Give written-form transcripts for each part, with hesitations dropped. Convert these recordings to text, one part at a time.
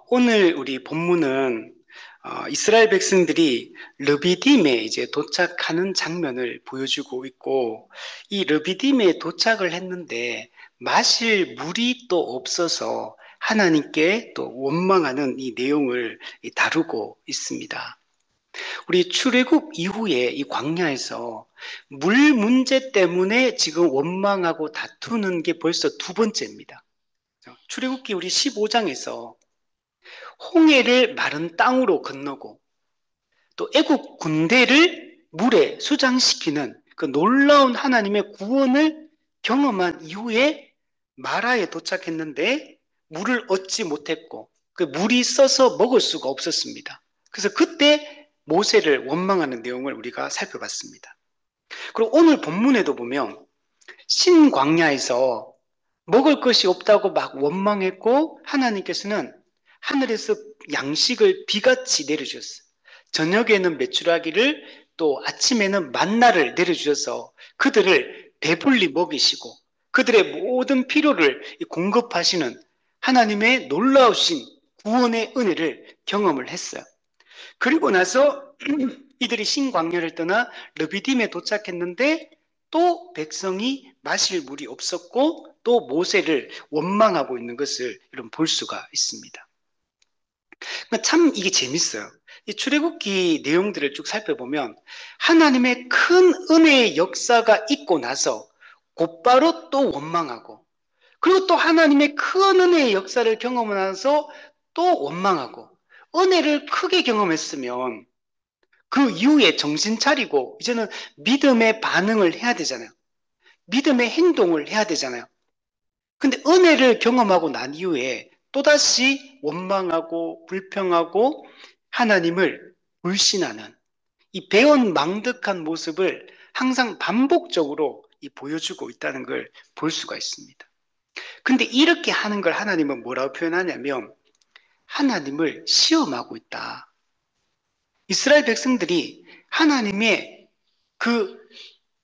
오늘 우리 본문은 이스라엘 백성들이 르비딤에 이제 도착하는 장면을 보여주고 있고, 이 르비딤에 도착을 했는데 마실 물이 또 없어서 하나님께 또 원망하는 이 내용을 다루고 있습니다. 우리 출애굽 이후에 이 광야에서 물 문제 때문에 지금 원망하고 다투는 게 벌써 두 번째입니다. 출애굽기 우리 15장에서 홍해를 마른 땅으로 건너고 또 애국 군대를 물에 수장시키는 그 놀라운 하나님의 구원을 경험한 이후에 마라에 도착했는데 물을 얻지 못했고 그 물이 써서 먹을 수가 없었습니다. 그래서 그때 모세를 원망하는 내용을 우리가 살펴봤습니다. 그리고 오늘 본문에도 보면 신광야에서 먹을 것이 없다고 막 원망했고 하나님께서는 하늘에서 양식을 비같이 내려주셨어요. 저녁에는 메추라기를 또 아침에는 만나를 내려주셔서 그들을 배불리 먹이시고 그들의 모든 필요를 공급하시는 하나님의 놀라우신 구원의 은혜를 경험을 했어요. 그리고 나서 이들이 신광야를 떠나 르비딤에 도착했는데 또 백성이 마실 물이 없었고 또 모세를 원망하고 있는 것을 여러분 볼 수가 있습니다. 그러니까 참 이게 재밌어요. 이 출애굽기 내용들을 쭉 살펴보면 하나님의 큰 은혜의 역사가 있고 나서 곧바로 또 원망하고 그리고 또 하나님의 큰 은혜의 역사를 경험하면서 또 원망하고 은혜를 크게 경험했으면 그 이후에 정신 차리고 이제는 믿음의 반응을 해야 되잖아요. 믿음의 행동을 해야 되잖아요. 근데 은혜를 경험하고 난 이후에 또다시 원망하고 불평하고 하나님을 불신하는 이 배은망덕한 모습을 항상 반복적으로 보여주고 있다는 걸 볼 수가 있습니다. 근데 이렇게 하는 걸 하나님은 뭐라고 표현하냐면 하나님을 시험하고 있다. 이스라엘 백성들이 하나님의 그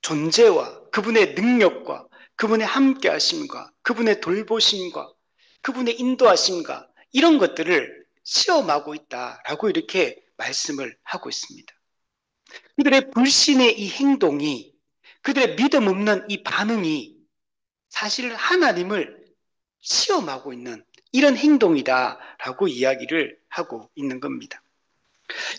존재와 그분의 능력과 그분의 함께 하심과 그분의 돌보심과 그분의 인도하심과 이런 것들을 시험하고 있다라고 이렇게 말씀을 하고 있습니다. 그들의 불신의 이 행동이 그들의 믿음 없는 이 반응이 사실 하나님을 시험하고 있는 이런 행동이다라고 이야기를 하고 있는 겁니다.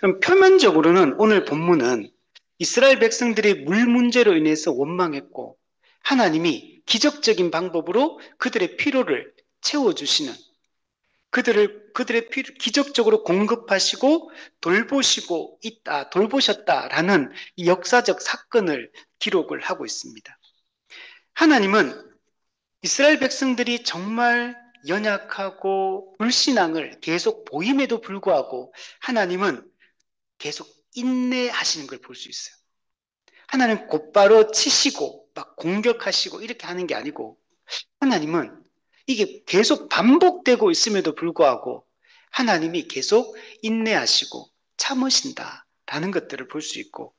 그럼 표면적으로는 오늘 본문은 이스라엘 백성들이 물 문제로 인해서 원망했고 하나님이 기적적인 방법으로 그들의 필요를 채워주시는 그들의 필요 기적적으로 공급하시고 돌보시고 있다, 돌보셨다라는 이 역사적 사건을 기록을 하고 있습니다. 하나님은 이스라엘 백성들이 정말 연약하고 불신앙을 계속 보임에도 불구하고 하나님은 계속 인내하시는 걸 볼 수 있어요. 하나님 곧바로 치시고 막 공격하시고 이렇게 하는 게 아니고 하나님은 이게 계속 반복되고 있음에도 불구하고 하나님이 계속 인내하시고 참으신다라는 것들을 볼 수 있고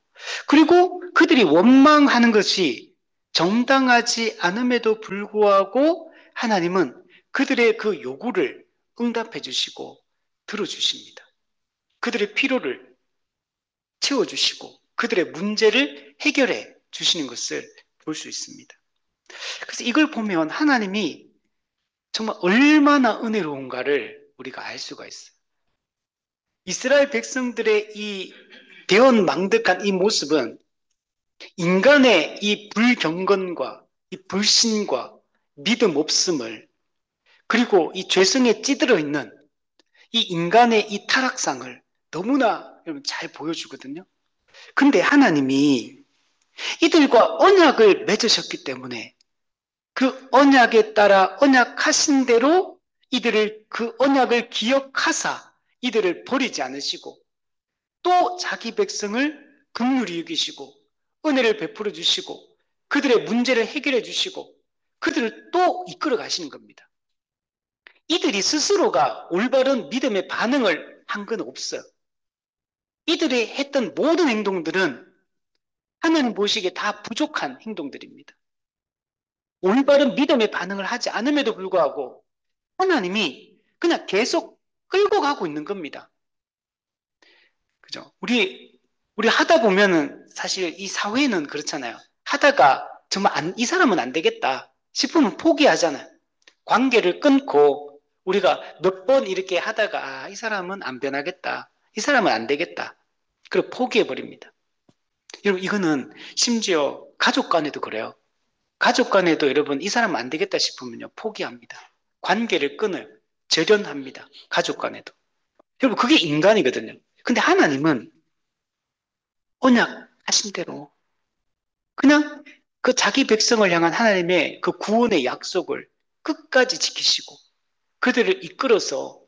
그리고 그들이 원망하는 것이 정당하지 않음에도 불구하고 하나님은 그들의 그 요구를 응답해 주시고 들어주십니다. 그들의 필요를 채워주시고 그들의 문제를 해결해 주시는 것을 볼 수 있습니다. 그래서 이걸 보면 하나님이 정말 얼마나 은혜로운가를 우리가 알 수가 있어요. 이스라엘 백성들의 이 배은망덕한 이 모습은 인간의 이 불경건과 이 불신과 믿음 없음을 그리고 이 죄성에 찌들어 있는 이 인간의 이 타락상을 너무나 여러분 잘 보여주거든요. 근데 하나님이 이들과 언약을 맺으셨기 때문에 그 언약에 따라 언약하신 대로 이들을 그 언약을 기억하사 이들을 버리지 않으시고 또 자기 백성을 긍휼히 여기시고 은혜를 베풀어 주시고 그들의 문제를 해결해 주시고 그들을 또 이끌어 가시는 겁니다. 이들이 스스로가 올바른 믿음의 반응을 한 건 없어요. 이들이 했던 모든 행동들은 하나님 보시기에 다 부족한 행동들입니다. 올바른 믿음의 반응을 하지 않음에도 불구하고 하나님이 그냥 계속 끌고 가고 있는 겁니다. 그죠? 우리 하다 보면은 사실 이 사회는 그렇잖아요. 하다가 정말 이 사람은 안 되겠다 싶으면 포기하잖아요. 관계를 끊고 우리가 몇 번 이렇게 하다가 이 사람은 안 변하겠다. 이 사람은 안 되겠다. 그리고 포기해버립니다. 여러분, 이거는 심지어 가족 간에도 그래요. 가족 간에도 여러분, 이 사람은 안 되겠다 싶으면요, 포기합니다. 관계를 끊어요. 절연합니다. 가족 간에도. 여러분, 그게 인간이거든요. 근데 하나님은 언약 하신 대로 그냥 그 자기 백성을 향한 하나님의 그 구원의 약속을 끝까지 지키시고 그들을 이끌어서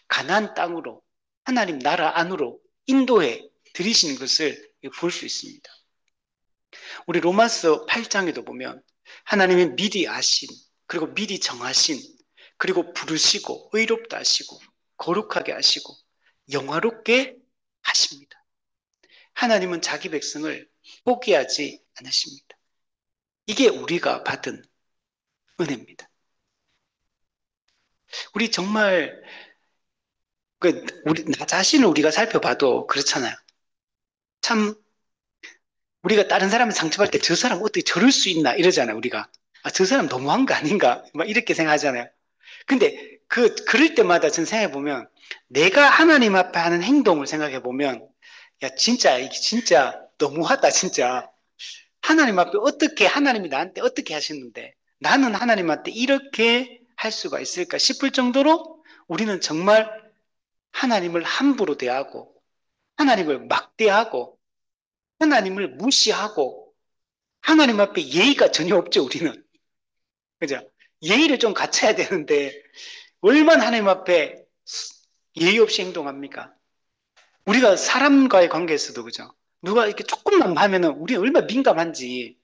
가나안 땅으로 하나님 나라 안으로 인도해 들이시는 것을 볼 수 있습니다. 우리 로마서 8장에도 보면 하나님이 미리 아신 그리고 미리 정하신 그리고 부르시고 의롭다 하시고 거룩하게 하시고 영화롭게 하십니다. 하나님은 자기 백성을 포기하지 않으십니다. 이게 우리가 받은 은혜입니다. 우리 정말 나 자신을 우리가 살펴봐도 그렇잖아요. 참 우리가 다른 사람을 상처받을 때 저 사람 어떻게 저럴 수 있나 이러잖아요. 우리가 저 사람 너무한 거 아닌가 막 이렇게 생각하잖아요. 근데 그럴 때마다 전 생각해 보면 내가 하나님 앞에 하는 행동을 생각해 보면 야 진짜 이게 진짜 너무하다 진짜. 하나님 앞에 어떻게 하나님이 나한테 어떻게 하셨는데 나는 하나님한테 이렇게 할 수가 있을까 싶을 정도로 우리는 정말 하나님을 함부로 대하고 하나님을 막대하고 하나님을 무시하고 하나님 앞에 예의가 전혀 없죠, 우리는. 그죠? 예의를 좀 갖춰야 되는데 얼마나 하나님 앞에 예의 없이 행동합니까? 우리가 사람과의 관계에서도 그죠? 누가 이렇게 조금만 하면은 우리 얼마나 민감한지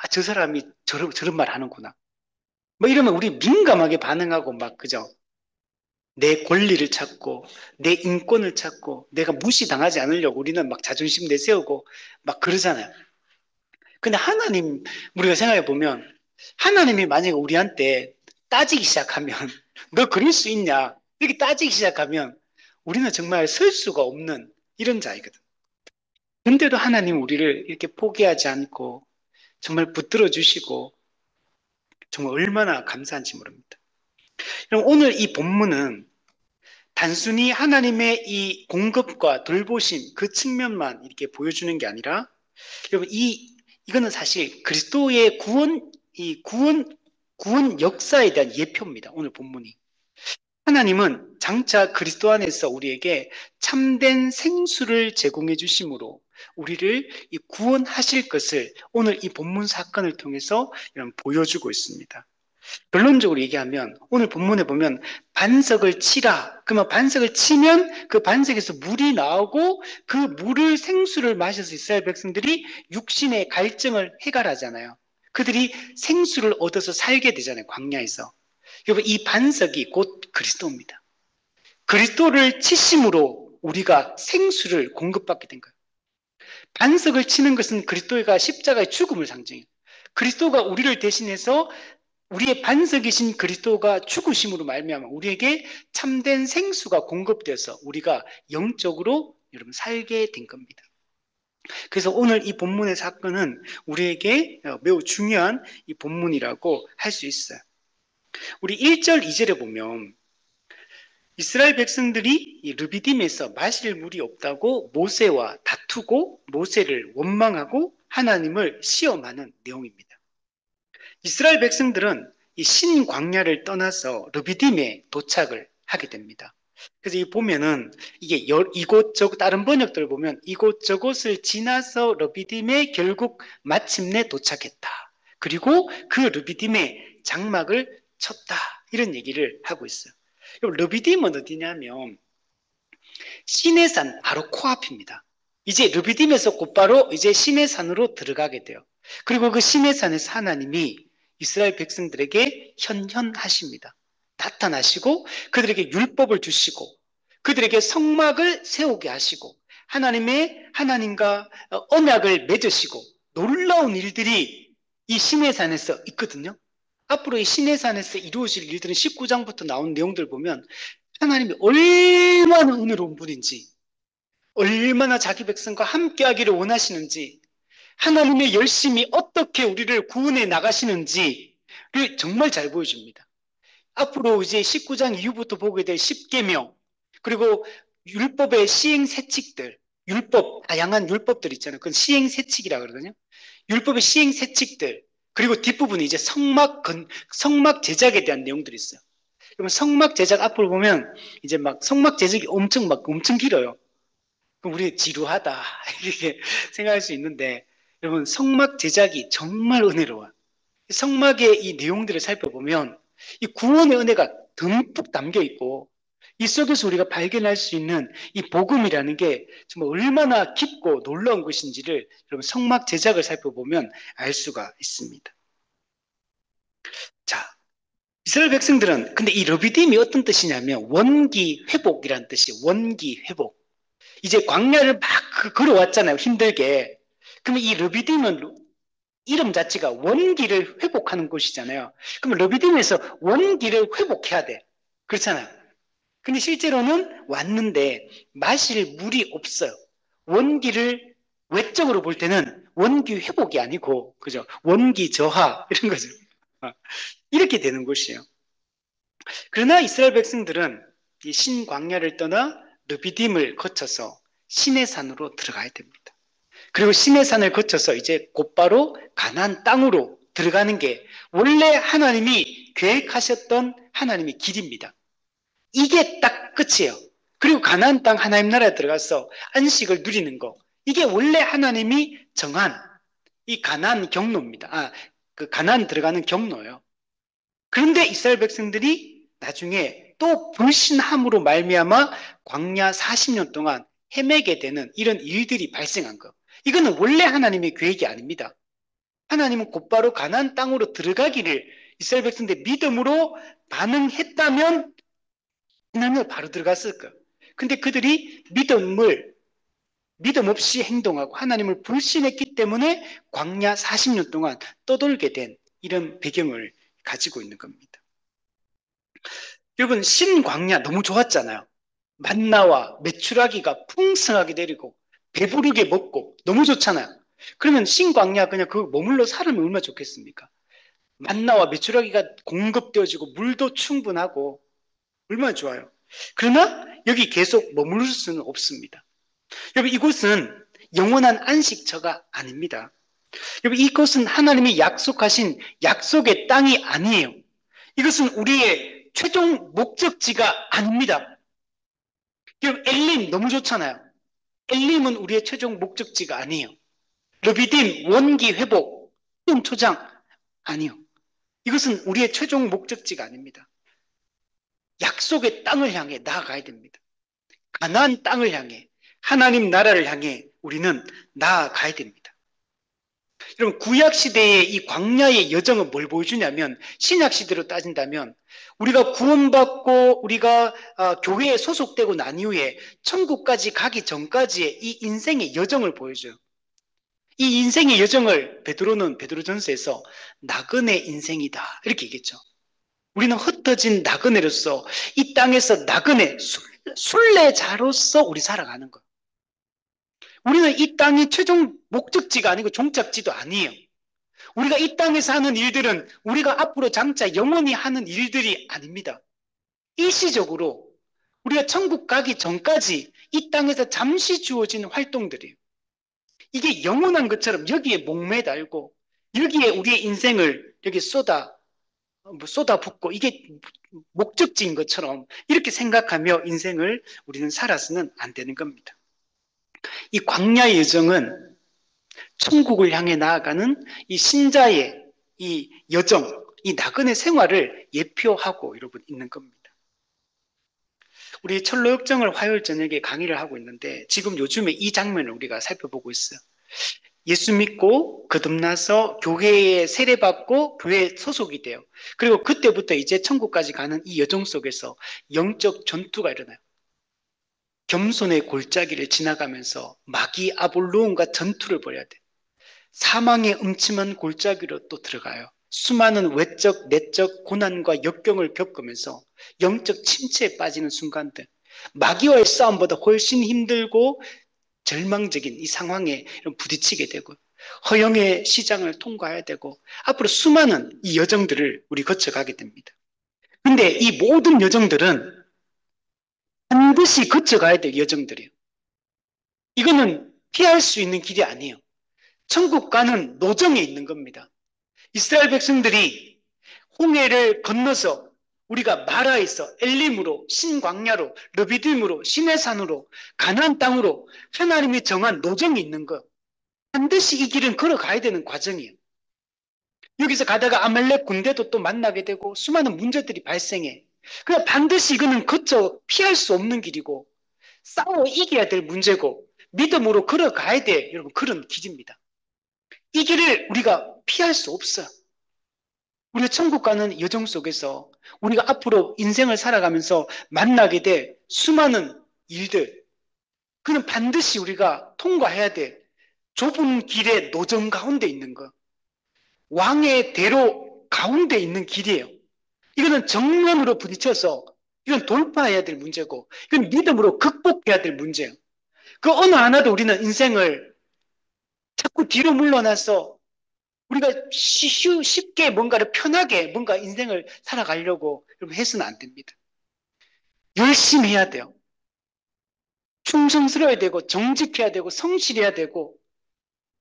저 사람이 저런 말 하는구나. 뭐 이러면 우리 민감하게 반응하고 막 그죠? 내 권리를 찾고 내 인권을 찾고 내가 무시당하지 않으려고 우리는 막 자존심 내세우고 막 그러잖아요. 근데 하나님 우리가 생각해 보면 하나님이 만약에 우리한테 따지기 시작하면 너 그럴 수 있냐 이렇게 따지기 시작하면 우리는 정말 설 수가 없는 이런 자이거든. 근데도 하나님 우리를 이렇게 포기하지 않고 정말 붙들어 주시고 정말 얼마나 감사한지 모릅니다. 그럼 오늘 이 본문은 단순히 하나님의 이 공급과 돌보심 그 측면만 이렇게 보여주는 게 아니라 여러분 이거는 사실 그리스도의 구원 역사에 대한 예표입니다. 오늘 본문이. 하나님은 장차 그리스도 안에서 우리에게 참된 생수를 제공해 주심으로 우리를 구원하실 것을 오늘 이 본문 사건을 통해서 보여주고 있습니다. 결론적으로 얘기하면 오늘 본문에 보면 반석을 치라. 그러면 반석을 치면 그 반석에서 물이 나오고 그 물을 생수를 마셔서 이스라엘 백성들이 육신의 갈증을 해결하잖아요. 그들이 생수를 얻어서 살게 되잖아요. 광야에서. 여러분 이 반석이 곧 그리스도입니다. 그리스도를 치심으로 우리가 생수를 공급받게 된 거예요. 반석을 치는 것은 그리스도가 십자가의 죽음을 상징해요. 그리스도가 우리를 대신해서 우리의 반석이신 그리스도가 죽으심으로 말미암아 우리에게 참된 생수가 공급돼서 우리가 영적으로 여러분 살게 된 겁니다. 그래서 오늘 이 본문의 사건은 우리에게 매우 중요한 이 본문이라고 할 수 있어요. 우리 1절, 2절에 보면 이스라엘 백성들이 이 르비딤에서 마실 물이 없다고 모세와 다투고 모세를 원망하고 하나님을 시험하는 내용입니다. 이스라엘 백성들은 이 신광야를 떠나서 르비딤에 도착을 하게 됩니다. 그래서 이 보면은 이게 이곳저곳 다른 번역들 보면 이곳저곳을 지나서 르비딤에 결국 마침내 도착했다. 그리고 그 르비딤에 장막을 쳤다. 이런 얘기를 하고 있어요. 르비딤은 어디냐면 시내산 바로 코앞입니다. 이제 르비딤에서 곧바로 이제 시내산으로 들어가게 돼요. 그리고 그 시내산에서 하나님이 이스라엘 백성들에게 현현하십니다. 나타나시고 그들에게 율법을 주시고 그들에게 성막을 세우게 하시고 하나님과 언약을 맺으시고 놀라운 일들이 이 시내산에서 있거든요. 앞으로 이 시내산에서 이루어질 일들은 19장부터 나온 내용들 보면 하나님이 얼마나 은혜로운 분인지, 얼마나 자기 백성과 함께하기를 원하시는지, 하나님의 열심히 어떻게 우리를 구원해 나가시는지를 정말 잘 보여줍니다. 앞으로 이제 19장 이후부터 보게 될 10계명, 그리고 율법의 시행세칙들, 율법, 다양한 율법들 있잖아요. 그건 시행세칙이라 그러거든요. 율법의 시행세칙들, 그리고 뒷부분에 이제 성막 제작에 대한 내용들이 있어요. 그러면 성막 제작 앞으로 보면 이제 막 성막 제작이 엄청 길어요. 그럼 우리 지루하다 이렇게 생각할 수 있는데, 여러분 성막 제작이 정말 은혜로워요. 성막의 이 내용들을 살펴보면 이 구원의 은혜가 듬뿍 담겨 있고, 이 속에서 우리가 발견할 수 있는 이 복음이라는 게 정말 얼마나 깊고 놀라운 것인지를 여러분 성막 제작을 살펴보면 알 수가 있습니다. 자, 이스라엘 백성들은 근데 이 르비딤이 어떤 뜻이냐면 원기 회복이라는 뜻이에요. 원기 회복. 이제 광야를 막 걸어왔잖아요. 힘들게. 그러면 이 르비딤은 이름 자체가 원기를 회복하는 곳이잖아요. 그럼 르비딤에서 원기를 회복해야 돼. 그렇잖아요. 근데 실제로는 왔는데 마실 물이 없어요. 원기를 외적으로 볼 때는 원기 회복이 아니고, 그죠? 원기 저하, 이런 거죠. 이렇게 되는 곳이에요. 그러나 이스라엘 백성들은 이 신광야를 떠나 르비딤을 거쳐서 시내산으로 들어가야 됩니다. 그리고 시내산을 거쳐서 이제 곧바로 가나안 땅으로 들어가는 게 원래 하나님이 계획하셨던 하나님의 길입니다. 이게 딱 끝이에요. 그리고 가나안 땅 하나님 나라에 들어가서 안식을 누리는 거. 이게 원래 하나님이 정한 이 가나안 경로입니다. 그 가나안 들어가는 경로예요. 그런데 이스라엘 백성들이 나중에 또 불신함으로 말미암아 광야 40년 동안 헤매게 되는 이런 일들이 발생한 거. 이거는 원래 하나님의 계획이 아닙니다. 하나님은 곧바로 가나안 땅으로 들어가기를 이스라엘 백성들 믿음으로 반응했다면 하나님을 바로 들어갔을 거예요. 근데 그들이 믿음 없이 행동하고 하나님을 불신했기 때문에 광야 40년 동안 떠돌게 된 이런 배경을 가지고 있는 겁니다. 여러분, 신광야 너무 좋았잖아요. 만나와 메추라기가 풍성하게 내리고 배부르게 먹고 너무 좋잖아요. 그러면 신광야 그냥 그 머물러 살면 얼마나 좋겠습니까? 만나와 메추라기가 공급되어지고 물도 충분하고 얼마나 좋아요. 그러나 여기 계속 머무를 수는 없습니다. 여러분, 이곳은 영원한 안식처가 아닙니다. 여러분, 이곳은 하나님이 약속하신 약속의 땅이 아니에요. 이것은 우리의 최종 목적지가 아닙니다. 여러분, 엘림 너무 좋잖아요. 엘림은 우리의 최종 목적지가 아니에요. 르비딤, 원기 회복, 초장 아니요. 이것은 우리의 최종 목적지가 아닙니다. 약속의 땅을 향해 나아가야 됩니다. 가나안 땅을 향해, 하나님 나라를 향해 우리는 나아가야 됩니다. 여러분, 구약시대의 이 광야의 여정은 뭘 보여주냐면, 신약시대로 따진다면 우리가 구원받고 우리가 교회에 소속되고 난 이후에 천국까지 가기 전까지의 이 인생의 여정을 보여줘요. 이 인생의 여정을 베드로는 베드로전서에서 나그네 인생이다 이렇게 얘기했죠. 우리는 흩어진 나그네로서 이 땅에서 나그네, 순례자로서 우리 살아가는 거예요. 우리는 이 땅이 최종 목적지가 아니고 종착지도 아니에요. 우리가 이 땅에서 하는 일들은 우리가 앞으로 장차 영원히 하는 일들이 아닙니다. 일시적으로 우리가 천국 가기 전까지 이 땅에서 잠시 주어진 활동들이에요. 이게 영원한 것처럼 여기에 목매달고 여기에 우리의 인생을 여기 쏟아붓고 이게 목적지인 것처럼 이렇게 생각하며 인생을 우리는 살아서는 안 되는 겁니다. 이 광야의 여정은 천국을 향해 나아가는 이 신자의 이 여정, 이 나그네 생활을 예표하고 여러분 있는 겁니다. 우리 철로역정을 화요일 저녁에 강의를 하고 있는데 지금 요즘에 이 장면을 우리가 살펴보고 있어요. 예수 믿고 거듭나서 교회에 세례받고 교회에 소속이 돼요. 그리고 그때부터 이제 천국까지 가는 이 여정 속에서 영적 전투가 일어나요. 겸손의 골짜기를 지나가면서 마귀 아볼로온과 전투를 벌여야 돼. 사망의 음침한 골짜기로 또 들어가요. 수많은 외적, 내적 고난과 역경을 겪으면서 영적 침체에 빠지는 순간들, 마귀와의 싸움보다 훨씬 힘들고 절망적인 이 상황에 부딪히게 되고 허영의 시장을 통과해야 되고 앞으로 수많은 이 여정들을 우리 거쳐가게 됩니다. 근데 이 모든 여정들은 반드시 거쳐가야 될 여정들이에요. 이거는 피할 수 있는 길이 아니에요. 천국 가는 노정에 있는 겁니다. 이스라엘 백성들이 홍해를 건너서 우리가 마라에서 엘림으로 신광야로 르비딤으로 시내산으로 가나안 땅으로 하나님이 정한 노정이 있는 거 반드시 이 길은 걸어가야 되는 과정이에요. 여기서 가다가 아말렉 군대도 또 만나게 되고 수많은 문제들이 발생해. 그냥 반드시 이거는 거쳐 피할 수 없는 길이고 싸워 이겨야 될 문제고 믿음으로 걸어가야 돼. 여러분 그런 길입니다. 이 길을 우리가 피할 수 없어요. 우리가 천국 가는 여정 속에서 우리가 앞으로 인생을 살아가면서 만나게 될 수많은 일들, 그는 반드시 우리가 통과해야 될 좁은 길의 노정 가운데 있는 것, 왕의 대로 가운데 있는 길이에요. 이거는 정면으로 부딪혀서 이건 돌파해야 될 문제고 이건 믿음으로 극복해야 될 문제예요. 그 어느 하나도 우리는 인생을 자꾸 뒤로 물러나서 우리가 쉽게 뭔가를 편하게 뭔가 인생을 살아가려고 여러분 해서는 안 됩니다. 열심히 해야 돼요. 충성스러워야 되고 정직해야 되고 성실해야 되고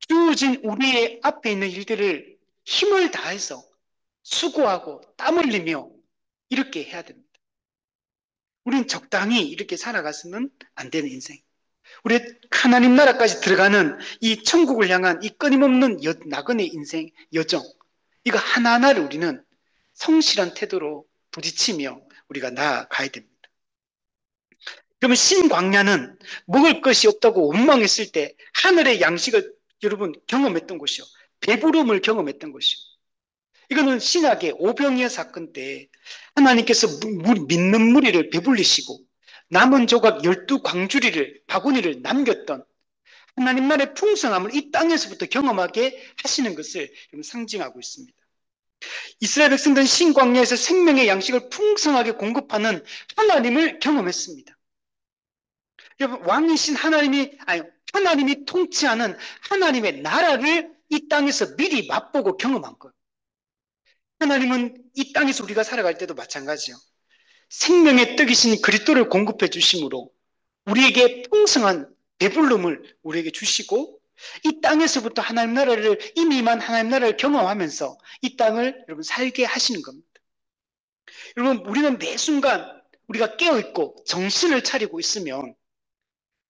주어진 우리의 앞에 있는 일들을 힘을 다해서 수고하고 땀 흘리며 이렇게 해야 됩니다. 우리는 적당히 이렇게 살아갔으면 안 되는 인생. 우리 하나님 나라까지 들어가는 이 천국을 향한 이 끊임없는 나그네 인생 여정, 이거 하나하나를 우리는 성실한 태도로 부딪히며 우리가 나아가야 됩니다. 그러면 신광야는 먹을 것이 없다고 원망했을 때 하늘의 양식을 여러분 경험했던 곳이요. 배부름을 경험했던 곳이요. 이거는 신약의 오병이어 사건 때 하나님께서 믿는 무리를 배불리시고 남은 조각 12광주리를 바구니를 남겼던 하나님 나라의 풍성함을 이 땅에서부터 경험하게 하시는 것을 상징하고 있습니다. 이스라엘 백성들은 신광야에서 생명의 양식을 풍성하게 공급하는 하나님을 경험했습니다. 여러분, 왕이신 하나님이 통치하는 하나님의 나라를 이 땅에서 미리 맛보고 경험한 거예요. 하나님은 이 땅에서 우리가 살아갈 때도 마찬가지요. 생명의 떡이신 그리스도를 공급해 주심으로 우리에게 풍성한 배불름을 우리에게 주시고 이 땅에서부터 하나님 나라를 이미만 하나님 나라를 경험하면서 이 땅을 여러분 살게 하시는 겁니다. 여러분 우리는 매 순간 우리가 깨어있고 정신을 차리고 있으면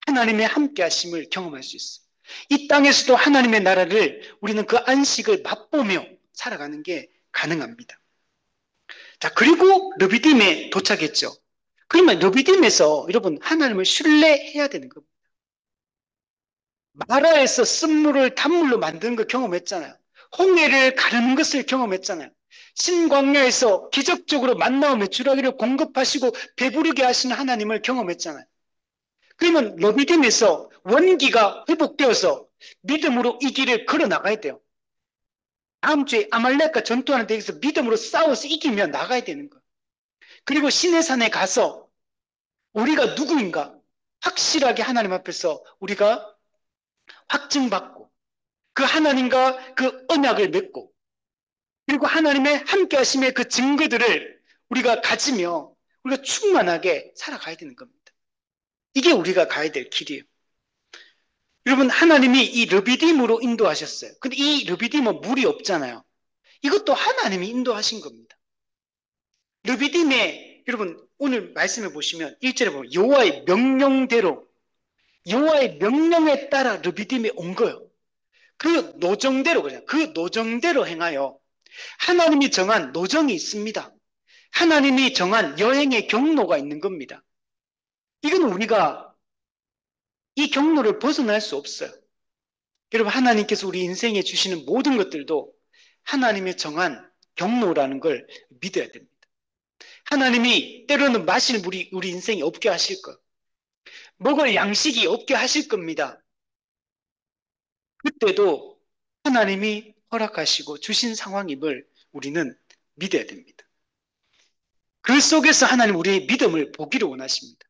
하나님의 함께 하심을 경험할 수 있어요. 이 땅에서도 하나님의 나라를 우리는 그 안식을 맛보며 살아가는 게 가능합니다. 자, 그리고 르비딤에 도착했죠. 그러면 르비딤에서 여러분 하나님을 신뢰해야 되는 겁니다. 마라에서 쓴물을 단물로 만드는 걸 경험했잖아요. 홍해를 가르는 것을 경험했잖아요. 신광야에서 기적적으로 만나오며 주라기를 공급하시고 배부르게 하시는 하나님을 경험했잖아요. 그러면 르비딤에서 원기가 회복되어서 믿음으로 이 길을 걸어 나가야 돼요. 다음 주에 아말렉과 전투하는 데에서 믿음으로 싸워서 이기며 나가야 되는 거예요. 그리고 시내산에 가서 우리가 누구인가 확실하게 하나님 앞에서 우리가 확증받고 그 하나님과 그 언약을 맺고 그리고 하나님의 함께 하심의 그 증거들을 우리가 가지며 우리가 충만하게 살아가야 되는 겁니다. 이게 우리가 가야 될 길이에요. 여러분 하나님이 이 르비딤으로 인도하셨어요. 근데 이 르비딤은 물이 없잖아요. 이것도 하나님이 인도하신 겁니다. 르비딤에 여러분 오늘 말씀해 보시면 1절에 보면 여호와의 명령대로 여호와의 명령에 따라 르비딤에 온 거예요. 그 노정대로 그냥 그 노정대로 행하여 하나님이 정한 노정이 있습니다. 하나님이 정한 여행의 경로가 있는 겁니다. 이건 우리가 이 경로를 벗어날 수 없어요. 여러분 하나님께서 우리 인생에 주시는 모든 것들도 하나님의 정한 경로라는 걸 믿어야 됩니다. 하나님이 때로는 마실 물이 우리 인생에 없게 하실 것, 먹을 양식이 없게 하실 겁니다. 그때도 하나님이 허락하시고 주신 상황임을 우리는 믿어야 됩니다. 그 속에서 하나님 우리의 믿음을 보기를 원하십니다.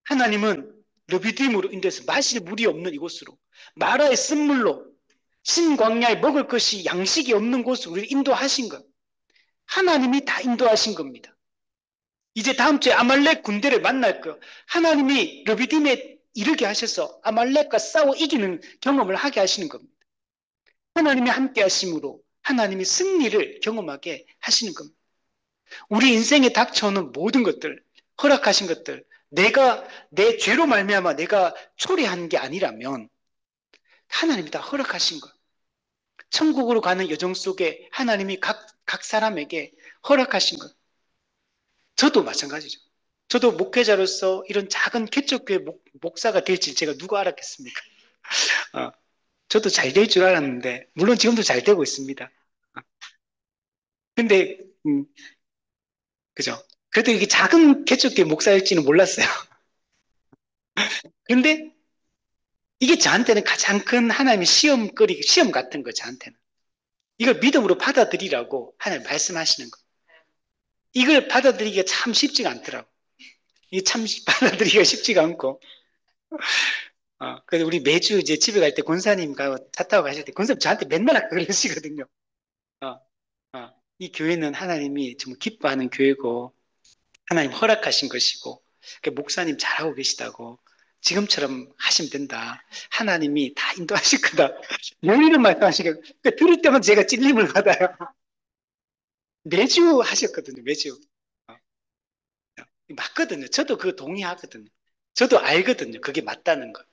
하나님은 르비딤으로 인도해서 마실 물이 없는 이곳으로, 마라의 쓴물로, 신광야에 먹을 것이 양식이 없는 곳으로 우리를 인도하신 것. 하나님이 다 인도하신 겁니다. 이제 다음 주에 아말렉 군대를 만날 거. 하나님이 르비딤에 이르게 하셔서 아말렉과 싸워 이기는 경험을 하게 하시는 겁니다. 하나님이 함께 하심으로 하나님이 승리를 경험하게 하시는 겁니다. 우리 인생에 닥쳐오는 모든 것들, 허락하신 것들, 내가 내 죄로 말미암아 내가 초래한 게 아니라면 하나님이 다 허락하신 것. 천국으로 가는 여정 속에 하나님이 각 사람에게 허락하신 것. 저도 마찬가지죠. 저도 목회자로서 이런 작은 개척교회 목사가 될지 제가 누가 알았겠습니까? 어, 저도 잘 될 줄 알았는데, 물론 지금도 잘 되고 있습니다. 근데, 그죠? 그래도 이게 작은 개척교회 목사일지는 몰랐어요. 근데 이게 저한테는 가장 큰 하나님의 시험 같은 거, 저한테는. 이걸 믿음으로 받아들이라고 하나님 말씀하시는 거. 이걸 받아들이기가 참 쉽지가 않더라고. 이게 참 받아들이기가 쉽지가 않고. 그래서 우리 매주 이제 집에 갈 때 권사님과 차 타고 가실 때 권사님 저한테 맨날 그러시거든요. 어, 이 교회는 하나님이 정말 기뻐하는 교회고 하나님 허락하신 것이고 목사님 잘하고 계시다고 지금처럼 하시면 된다. 하나님이 다 인도하실 거다. 여기는 말씀하시니까 들을 때만 제가 찔림을 받아요. 매주 하셨거든요. 매주. 어, 맞거든요. 저도 그거 동의하거든요. 저도 알거든요. 그게 맞다는 거.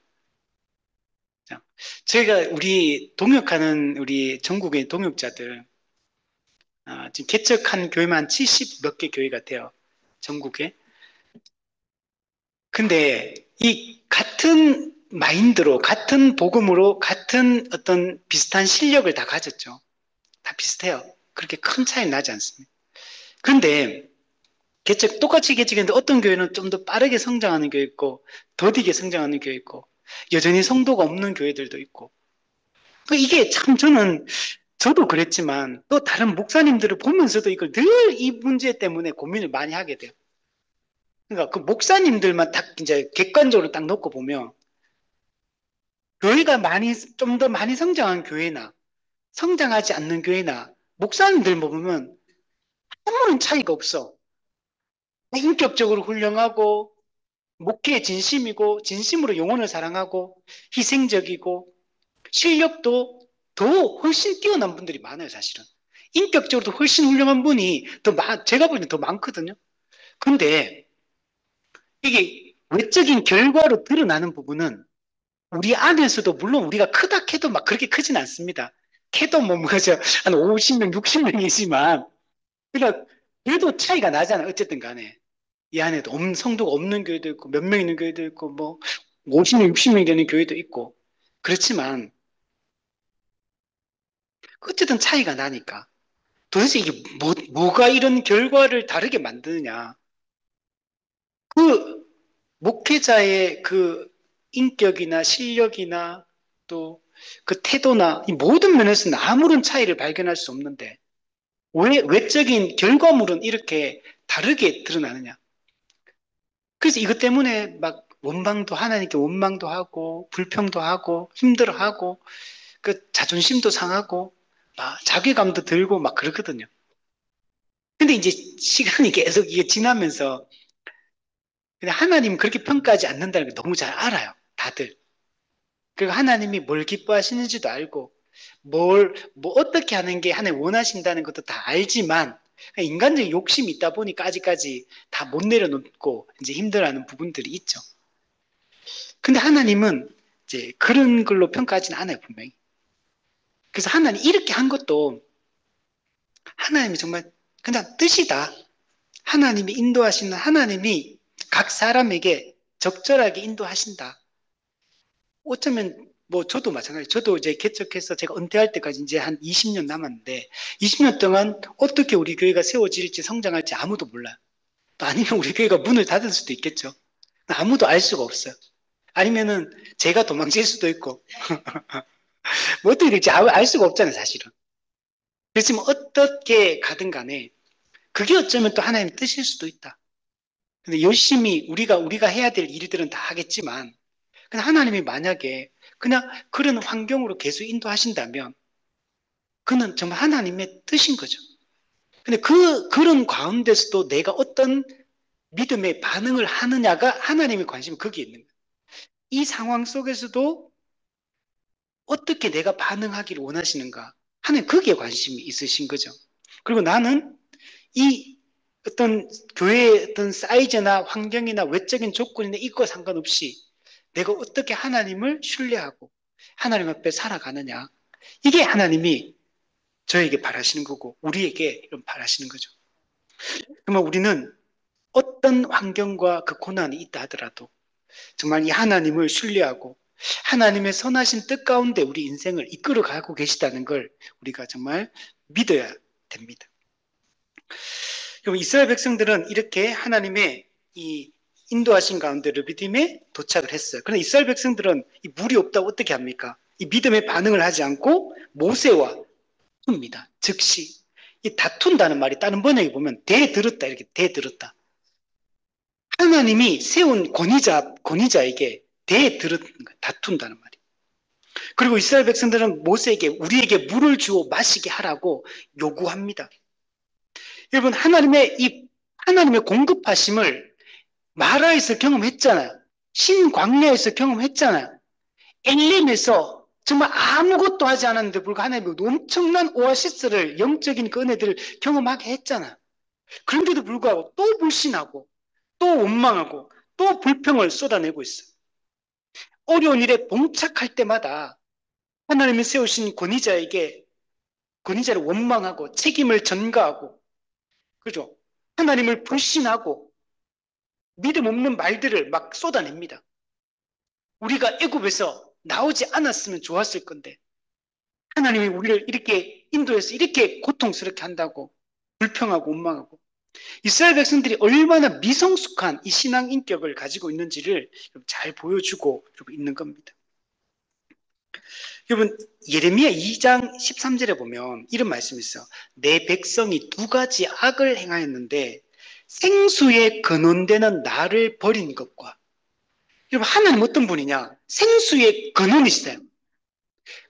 저희가 우리 동역하는 우리 전국의 동역자들 지금 개척한 교회만 70 몇 개 교회가 돼요. 전국에. 근데 이 같은 마인드로 같은 복음으로 같은 어떤 비슷한 실력을 다 가졌죠. 다 비슷해요. 그렇게 큰 차이 나지 않습니다. 근데 똑같이 개척했는데 어떤 교회는 좀 더 빠르게 성장하는 교회 있고 더디게 성장하는 교회 있고 여전히 성도가 없는 교회들도 있고 이게 참 저도 그랬지만 또 다른 목사님들을 보면서도 이걸 늘 이 문제 때문에 고민을 많이 하게 돼요. 그러니까 그 목사님들만 딱 이제 객관적으로 딱 놓고 보면 교회가 좀 더 많이 성장한 교회나 성장하지 않는 교회나 목사님들 보면 아무런 차이가 없어. 인격적으로 훌륭하고 목회에 진심이고 진심으로 영혼을 사랑하고 희생적이고 실력도 더 훨씬 뛰어난 분들이 많아요, 사실은. 인격적으로도 훨씬 훌륭한 분이 제가 보기엔 더 많거든요. 근데 이게 외적인 결과로 드러나는 부분은 우리 안에서도 물론 우리가 크다 캐도 막 그렇게 크진 않습니다. 캐도 그죠? 한 50명, 60명이지만, 그래도 차이가 나잖아요. 어쨌든 간에. 이 안에도 성도가 없는 교회도 있고, 몇 명 있는 교회도 있고, 50명, 60명이 되는 교회도 있고. 그렇지만, 어쨌든 차이가 나니까. 도대체 이게 뭐가 이런 결과를 다르게 만드느냐. 그 목회자의 그 인격이나 실력이나 또 그 태도나 이 모든 면에서는 아무런 차이를 발견할 수 없는데 왜 외적인 결과물은 이렇게 다르게 드러나느냐. 그래서 이것 때문에 막 하나님께 원망도 하고 불평도 하고 힘들어하고 그 자존심도 상하고 막 자괴감도 들고 막 그렇거든요. 근데 이제 시간이 계속 이게 지나면서 근데 하나님은 그렇게 평가하지 않는다는 걸 너무 잘 알아요. 다들. 그리고 하나님이 뭘 기뻐하시는지도 알고, 어떻게 하는 게 하나님 원하신다는 것도 다 알지만, 인간적인 욕심이 있다 보니까 아직까지 다 못 내려놓고 이제 힘들어하는 부분들이 있죠. 근데 하나님은 이제 그런 걸로 평가하지는 않아요, 분명히. 그래서 하나님 이렇게 한 것도 하나님이 정말 그냥 뜻이다. 하나님이 인도하시는 하나님이 각 사람에게 적절하게 인도하신다. 어쩌면 저도 마찬가지. 저도 이제 개척해서 제가 은퇴할 때까지 이제 한 20년 남았는데 20년 동안 어떻게 우리 교회가 세워질지 성장할지 아무도 몰라요. 또 아니면 우리 교회가 문을 닫을 수도 있겠죠. 아무도 알 수가 없어요. 아니면은 제가 도망칠 수도 있고 뭐 어떻게 될지 알 수가 없잖아요, 사실은. 그렇지만 어떻게 가든 간에 그게 어쩌면 또 하나님의 뜻일 수도 있다. 근데 열심히 우리가 해야 될 일들은 다 하겠지만, 그냥 하나님이 만약에 그냥 그런 환경으로 계속 인도하신다면, 그는 정말 하나님의 뜻인 거죠. 근데 그런 가운데서도 내가 어떤 믿음의 반응을 하느냐가 하나님의 관심이 거기에 있는 거예요. 이 상황 속에서도 어떻게 내가 반응하기를 원하시는가? 하나님 거기에 관심이 있으신 거죠. 그리고 나는 이 어떤 교회의 어떤 사이즈나 환경이나 외적인 조건이나 이거 상관없이 내가 어떻게 하나님을 신뢰하고 하나님 앞에 살아가느냐. 이게 하나님이 저에게 바라시는 거고 우리에게 이런 바라시는 거죠. 그러면 우리는 어떤 환경과 그 고난이 있다 하더라도 정말 이 하나님을 신뢰하고 하나님의 선하신 뜻 가운데 우리 인생을 이끌어 가고 계시다는 걸 우리가 정말 믿어야 됩니다. 그럼 이스라엘 백성들은 이렇게 하나님의 이 인도하신 가운데 르비딤에 도착을 했어요. 그런데 이스라엘 백성들은 이 물이 없다고 어떻게 합니까? 이 믿음의 반응을 하지 않고 모세와 다툽니다. 즉시 이 다툰다는 말이 다른 번역에 보면 대들었다 이렇게 대들었다. 하나님이 세운 권위자에게 대들은 다툰다는 말이에요. 그리고 이스라엘 백성들은 모세에게 우리에게 물을 주어 마시게 하라고 요구합니다. 여러분 하나님의 공급하심을 마라에서 경험했잖아요. 신광야에서 경험했잖아요. 엘림에서 정말 아무것도 하지 않았는데 불구하고 하나님의 엄청난 오아시스를 영적인 그 은혜들을 경험하게 했잖아요. 그런데도 불구하고 또 불신하고 또 원망하고 또 불평을 쏟아내고 있어요. 어려운 일에 봉착할 때마다 하나님이 세우신 권위자를 원망하고 책임을 전가하고 그죠? 하나님을 불신하고 믿음 없는 말들을 막 쏟아냅니다. 우리가 애굽에서 나오지 않았으면 좋았을 건데 하나님이 우리를 이렇게 인도해서 이렇게 고통스럽게 한다고 불평하고 원망하고 이스라엘 백성들이 얼마나 미성숙한 이 신앙 인격을 가지고 있는지를 잘 보여주고 있는 겁니다. 여러분 예레미야 2장 13절에 보면 이런 말씀이 있어요. 내 백성이 두 가지 악을 행하였는데 생수의 근원되는 나를 버린 것과 여러분 하나님 어떤 분이냐? 생수의 근원이시대요.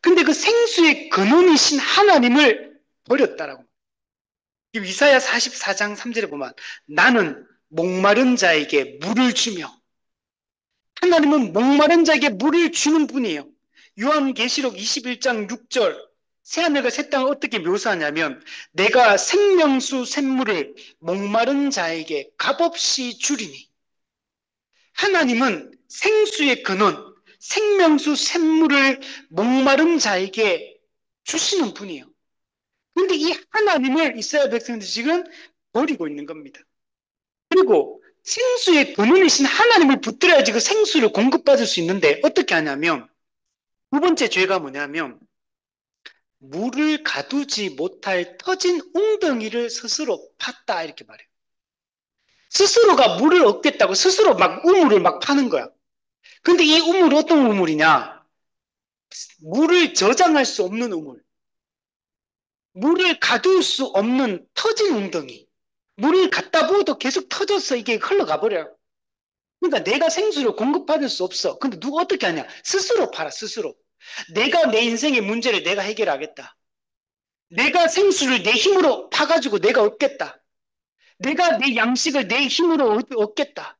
근데 그 생수의 근원이신 하나님을 버렸다라고. 이사야 44장 3절에 보면 나는 목마른 자에게 물을 주며 하나님은 목마른 자에게 물을 주는 분이에요. 요한계시록 21장 6절 새하늘과 새 땅을 어떻게 묘사하냐면 내가 생명수 샘물을 목마른 자에게 값없이 주리니 하나님은 생수의 근원 생명수 샘물을 목마른 자에게 주시는 분이에요. 그런데 이 하나님을 이스라엘 백성들이 지금 버리고 있는 겁니다. 그리고 생수의 근원이신 하나님을 붙들어야지 그 생수를 공급받을 수 있는데 어떻게 하냐면 두 번째 죄가 뭐냐면 물을 가두지 못할 터진 웅덩이를 스스로 팠다 이렇게 말해요. 스스로가 물을 얻겠다고 스스로 막 우물을 막 파는 거야. 근데 이 우물은 어떤 우물이냐? 물을 저장할 수 없는 우물. 물을 가둘 수 없는 터진 웅덩이. 물을 갖다 부어도 계속 터져서 이게 흘러가 버려요. 그러니까 내가 생수를 공급받을 수 없어. 근데 누가 어떻게 하냐? 스스로 팔아, 스스로. 내가 내 인생의 문제를 내가 해결하겠다. 내가 생수를 내 힘으로 파가지고 내가 얻겠다. 내가 내 양식을 내 힘으로 얻겠다.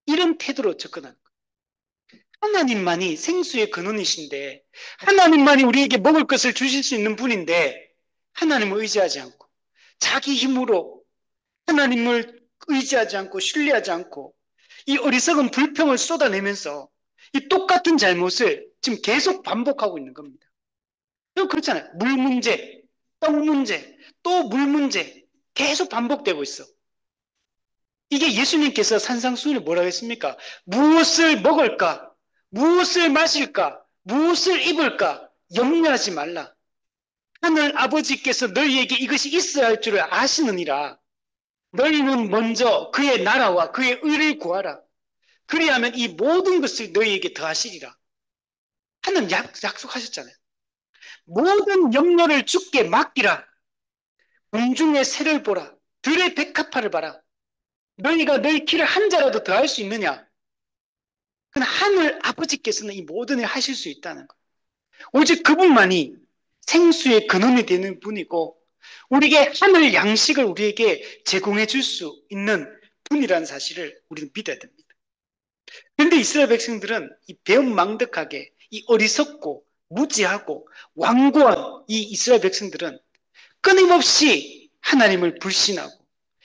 이런 태도로 접근하는 거예요. 하나님만이 생수의 근원이신데 하나님만이 우리에게 먹을 것을 주실 수 있는 분인데 하나님을 의지하지 않고 자기 힘으로 하나님을 의지하지 않고 신뢰하지 않고 이 어리석은 불평을 쏟아내면서 이 똑같은 잘못을 지금 계속 반복하고 있는 겁니다. 그렇잖아요. 물 문제, 떡 문제, 또 물 문제 계속 반복되고 있어. 이게 예수님께서 산상수훈에 뭐라고 했습니까? 무엇을 먹을까? 무엇을 마실까? 무엇을 입을까? 염려하지 말라. 하늘 아버지께서 너희에게 이것이 있어야 할 줄을 아시느니라. 너희는 먼저 그의 나라와 그의 의를 구하라. 그리하면 이 모든 것을 너희에게 더하시리라. 하나님 약속하셨잖아요. 모든 염려를 주께 맡기라. 공중의 새를 보라. 들의 백합화를 봐라. 너희가 너희 길을 한 자라도 더할 수 있느냐? 그건 하늘 아버지께서는 이 모든 일 하실 수 있다는 거. 오직 그분만이 생수의 근원이 되는 분이고 우리에게 하늘 양식을 우리에게 제공해 줄 수 있는 분이라는 사실을 우리는 믿어야 됩니다. 그런데 이스라엘 백성들은 이 배은망덕하게 이 어리석고 무지하고 완고한 이 이스라엘 백성들은 끊임없이 하나님을 불신하고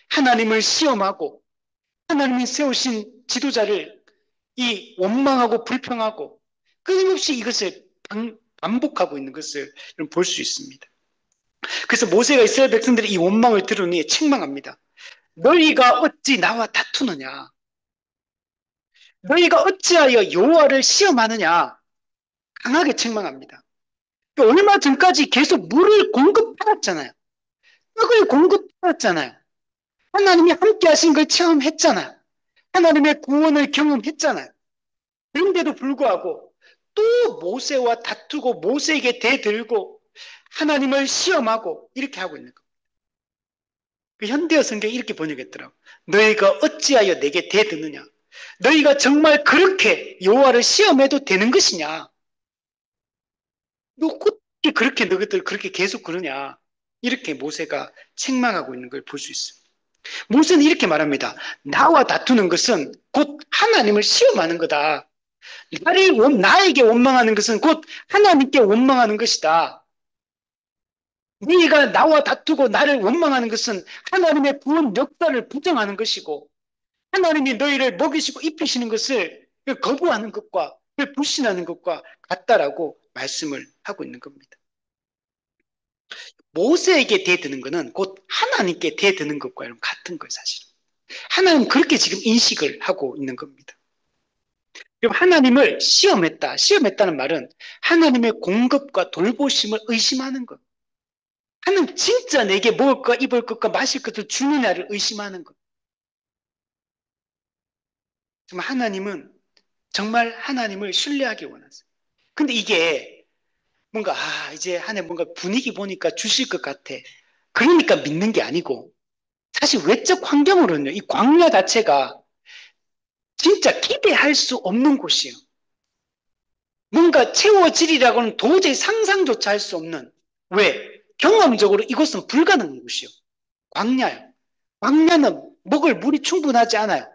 하나님을 시험하고 하나님이 세우신 지도자를 이 원망하고 불평하고 끊임없이 이것을 반복하고 있는 것을 볼 수 있습니다. 그래서 모세가 이스라엘 백성들의 이 원망을 들으니 책망합니다. 너희가 어찌 나와 다투느냐? 너희가 어찌하여 여호와를 시험하느냐? 강하게 책망합니다. 얼마 전까지 계속 물을 공급받았잖아요. 떡을 공급받았잖아요. 하나님이 함께 하신 걸 체험했잖아요. 하나님의 구원을 경험했잖아요. 그런데도 불구하고 또 모세와 다투고 모세에게 대들고 하나님을 시험하고 이렇게 하고 있는 거예요. 그 현대어 성경이 이렇게 번역했더라고. 너희가 어찌하여 내게 대드느냐? 너희가 정말 그렇게 여호와를 시험해도 되는 것이냐? 너 어떻게 그렇게 너희들 그렇게 계속 그러냐? 이렇게 모세가 책망하고 있는 걸 볼 수 있습니다. 모세는 이렇게 말합니다. 나와 다투는 것은 곧 하나님을 시험하는 거다. 나에게 원망하는 것은 곧 하나님께 원망하는 것이다. 네가 나와 다투고 나를 원망하는 것은 하나님의 구원 역사를 부정하는 것이고 하나님이 너희를 먹이시고 입히시는 것을 거부하는 것과 불신하는 것과 같다라고 말씀을 하고 있는 겁니다. 모세에게 대드는 것은 곧 하나님께 대드는 것과 같은 거예요, 사실은. 하나님 그렇게 지금 인식을 하고 있는 겁니다. 그럼 하나님을 시험했다. 시험했다는 말은 하나님의 공급과 돌보심을 의심하는 것. 하나님 진짜 내게 먹을 것, 입을 것과 마실 것을 주느냐를 의심하는 것. 정말 하나님은 정말 하나님을 신뢰하기 원하세요. 근데 이게 뭔가 이제 하나님 뭔가 분위기 보니까 주실 것 같아. 그러니까 믿는 게 아니고 사실 외적 환경으로는요. 이 광야 자체가 진짜 기대할 수 없는 곳이에요. 뭔가 채워지리라고는 도저히 상상조차 할 수 없는 왜? 경험적으로 이곳은 불가능한 곳이요. 광야요. 광야는 먹을 물이 충분하지 않아요.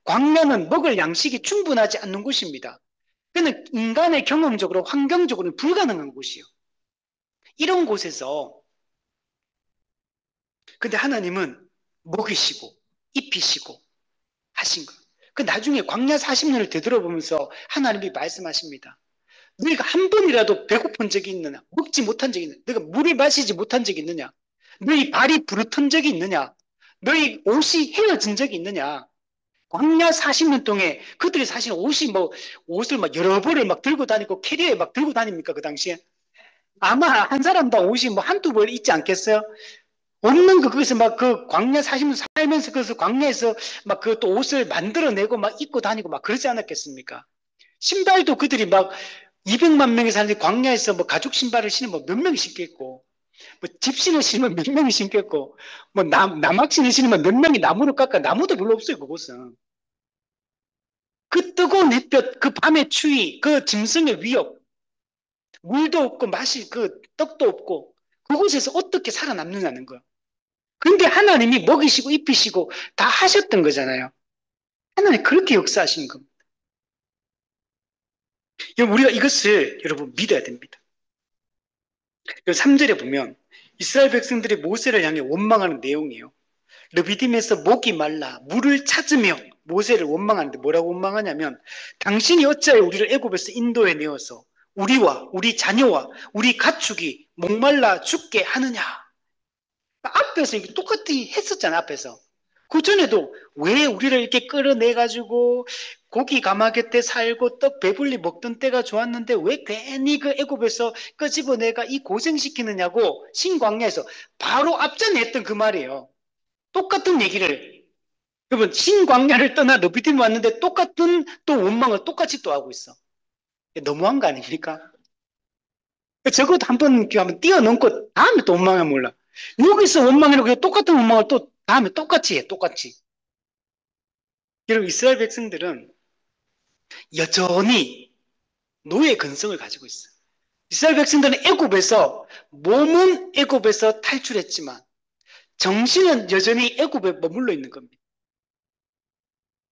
광야는 먹을 양식이 충분하지 않는 곳입니다. 그는 인간의 경험적으로 환경적으로는 불가능한 곳이요. 이런 곳에서 근데 하나님은 먹이시고 입히시고 하신 거예요. 그 나중에 광야 40년을 되돌아보면서 하나님이 말씀하십니다. 너희가 한 번이라도 배고픈 적이 있느냐? 먹지 못한 적이 있느냐? 너희가 물을 마시지 못한 적이 있느냐? 너희 발이 부르튼 적이 있느냐? 너희 옷이 헤어진 적이 있느냐? 광야 40년 동안에 그들이 사실 옷을 막 여러 벌을 막 들고 다니고 캐리어에 막 들고 다닙니까? 그 당시에? 아마 한 사람당 옷이 뭐 한두 벌 있지 않겠어요? 없는 거, 거기서 막 그 광야 40년 살면서 그래서 광야에서 막 그 또 옷을 만들어내고 막 입고 다니고 막 그러지 않았겠습니까? 신발도 그들이 막 200만 명이 사는데 광야에서 뭐 가죽 신발을 신으면 몇 명이 신겠고, 뭐 집신을 신으면 몇 명이 신겠고, 뭐 나막신을 신으면 몇 명이 나무를 깎아, 나무도 별로 없어요, 그곳은. 그 뜨거운 햇볕, 그 밤의 추위, 그 짐승의 위협, 물도 없고 맛이 그 떡도 없고, 그곳에서 어떻게 살아남느냐는 거예요. 그런데 하나님이 먹이시고 입히시고 다 하셨던 거잖아요. 하나님 그렇게 역사하신 겁니다. 우리가 이것을 여러분 믿어야 됩니다. 3절에 보면 이스라엘 백성들이 모세를 향해 원망하는 내용이에요. 르비딤에서 목이 말라 물을 찾으며 모세를 원망하는데 뭐라고 원망하냐면 당신이 어찌하여 우리를 애굽에서 인도해 내어서 우리와 우리 자녀와 우리 가축이 목말라 죽게 하느냐. 앞에서 이게 똑같이 했었잖아, 앞에서. 그 전에도 왜 우리를 이렇게 끌어내가지고 고기 가마개 때 살고 떡 배불리 먹던 때가 좋았는데 왜 괜히 그 애굽에서 끄집어내가 이 고생시키느냐고 신광야에서 바로 앞전에 했던 그 말이에요. 똑같은 얘기를. 여러분, 신광야를 떠나 르비딤 왔는데 똑같은 또 원망을 똑같이 또 하고 있어. 너무한 거 아닙니까? 적어도 한번 뛰어넘고 다음에 또 원망하면 몰라. 여기서 원망이라고 해도 똑같은 원망을 또 다음에 똑같이 해, 똑같이. 여러분, 이스라엘 백성들은 여전히 노예 근성을 가지고 있어요. 이스라엘 백성들은 애굽에서 몸은 애굽에서 탈출했지만 정신은 여전히 애굽에 머물러 있는 겁니다.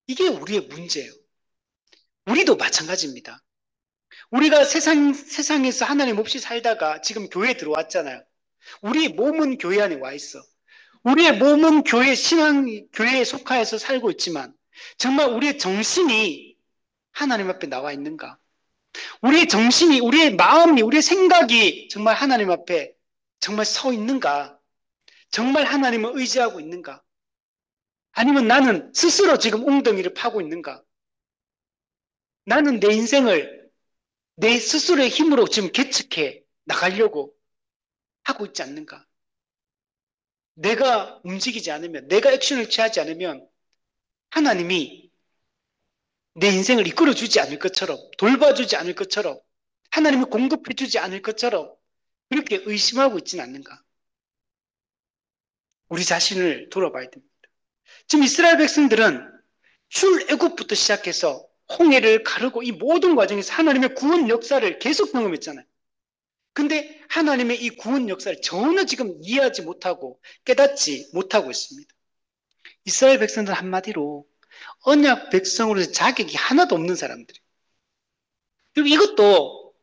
이게 우리의 문제예요. 우리도 마찬가지입니다. 우리가 세상에서 하나님 없이 살다가 지금 교회에 들어왔잖아요. 우리 몸은 교회 안에 와 있어. 우리의 몸은 교회에 속하여서 살고 있지만 정말 우리의 정신이 하나님 앞에 나와 있는가? 우리의 정신이, 우리의 마음이, 우리의 생각이 정말 하나님 앞에 정말 서 있는가? 정말 하나님을 의지하고 있는가? 아니면 나는 스스로 지금 웅덩이를 파고 있는가? 나는 내 인생을 내 스스로의 힘으로 지금 개척해 나가려고 하고 있지 않는가? 내가 움직이지 않으면, 내가 액션을 취하지 않으면 하나님이 내 인생을 이끌어주지 않을 것처럼, 돌봐주지 않을 것처럼, 하나님이 공급해주지 않을 것처럼 그렇게 의심하고 있지는 않는가? 우리 자신을 돌아봐야 됩니다. 지금 이스라엘 백성들은 출애굽부터 시작해서 홍해를 가르고 이 모든 과정에서 하나님의 구원 역사를 계속 경험했잖아요. 근데 하나님의 이 구원 역사를 전혀 지금 이해하지 못하고 깨닫지 못하고 있습니다. 이스라엘 백성들 한마디로 언약 백성으로서 자격이 하나도 없는 사람들이에요. 그리고 이것도